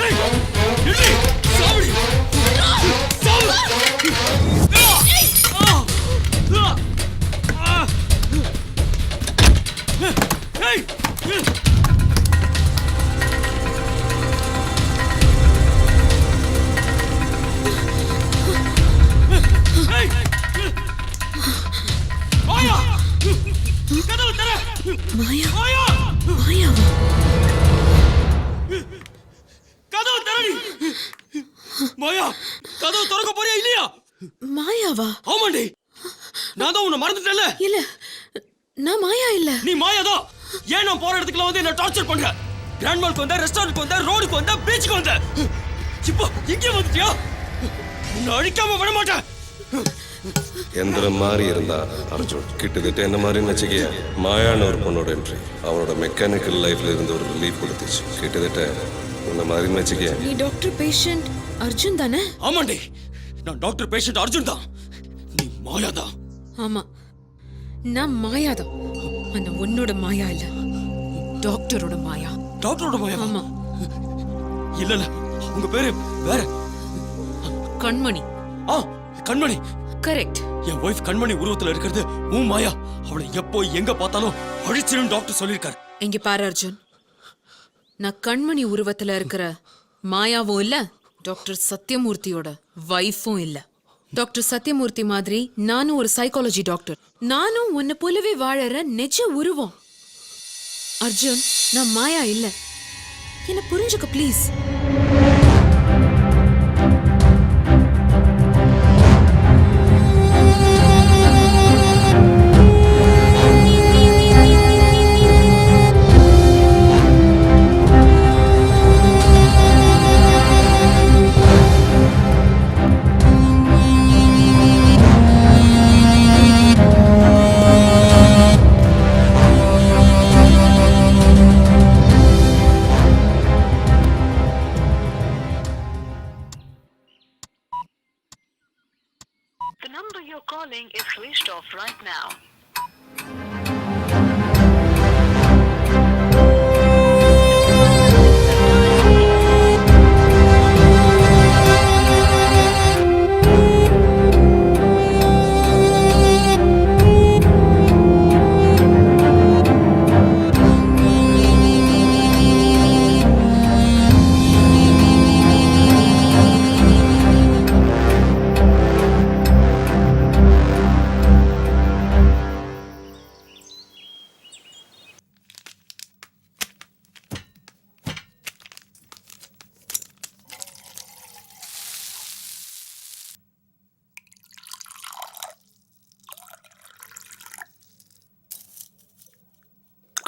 ஏய், நில்லு. சாவடி. சாவு. ஏய். ஏய். மாயா. கதவு தர. மாயா. மாயா. மாயாவா? கதவு தரடி. மாயா, கதவு திறக்க போறியா இல்லையா? மாயாவா? ஆமாண்டி. நான் தான் உன்னை மறந்துட்டேன்ல. இல்ல, நான் மாயா இல்ல. நீ மாயாதான். ஏன் நான் போற இடத்துக்குலாம் வந்து என்ன டார்ச்சர் பண்ற? கிராண்ட் மால்க்கு வந்த, ரெஸ்டாரண்ட்க்கு வந்த, ரோடுக்கு வந்த, பீச்சுக்கு வந்த. இப்போ இங்கே வந்துட்டியா? உன்னை அழிக்காம விட மாட்டேன். எந்திரம் மாதிரி இருந்தா அர்ஜுன் கிட்டத்தட்ட என்ன மாதிரின்னு வச்சுக்கிய. மாயான ஒரு பொண்ணோட என்ட்ரி அவனோட மெக்கானிக்கல் லைஃப்ல இருந்து ஒரு ரிலீஃப் கொடுத்துச்சு. கிட்டத்தட்ட உன்ன மாதிரின்னு வச்சுக்கிய. நீ டாக்டர் பேஷண்ட் அர்ஜுன் தானே? ஆமாண்டி, நான் டாக்டர் பேஷண்ட் அர்ஜுன் தான். நீ மாயா தான். ஆமா, நான் மாயா தான். ஆனா உன்னோட மாயா இல்ல, டாக்டரோட மாயா. டாக்டரோட மாயா? ஆமா. இல்ல இல்ல, உங்க பேரு வேற. கண்மணி. ஆ, கண்மணி. கரெக்ட். என் ஒய்ஃப் கண்மணி உருவத்துல இருக்கிறது உன் மாயா. அவளை எப்போ எங்க பார்த்தாலும் அழிச்சிடும் டாக்டர் சொல்லியிருக்காரு. இங்க பாரு அர்ஜுன், நான் கண்மணி உருவத்துல இருக்கிற மாயாவும் இல்ல, டாக்டர் சத்யமூர்த்தியோட வைஃபும் இல்ல. டாக்டர் சத்யமூர்த்தி மாதிரி நானும் ஒரு சைக்காலஜி டாக்டர். நானும் உன்னை போலவே வாழற நிஜ உருவம். அர்ஜுன், நான் மாயா இல்ல, என்ன புரிஞ்சுக்க please. The number you're calling is switched off right now.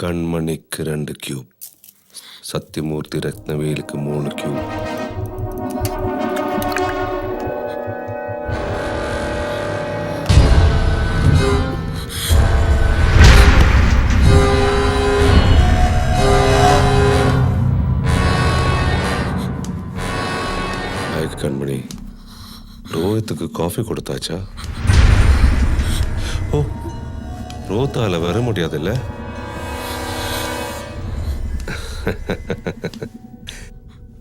கண்மணிக்கு 2 கியூப், சத்தியமூர்த்தி ரத்னவேலுக்கு 3 கியூப், ரோஹித்துக்கு காஃபி கொடுத்தாச்சா? ஓ, ரோத்தால வர முடியாதுல்ல?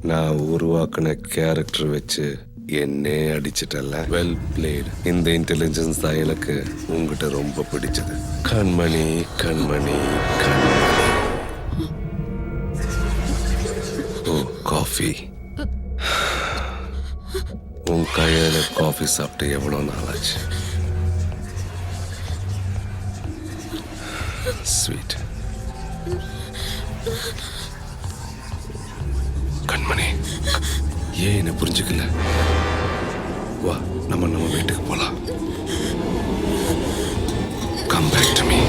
நான் உருவாக்குன கேரக்டர் வச்சு என்னே அடிச்சிட்டல. Well played. இந்த இன்டெலிஜென்ஸ் தான் எனக்கு உங்ககிட்ட ரொம்ப பிடிச்சது. கண்மணி கண்மணி கண்மணி. Oh, coffee. உன் கையால காஃபி சாப்பிட்டு எவ்வளோ நாளாச்சு? ஸ்வீட். கண்மணி, ஏன் என்ன புரிஞ்சுக்கல? வா, நம்ம வீட்டுக்கு போலாம். Come back to me.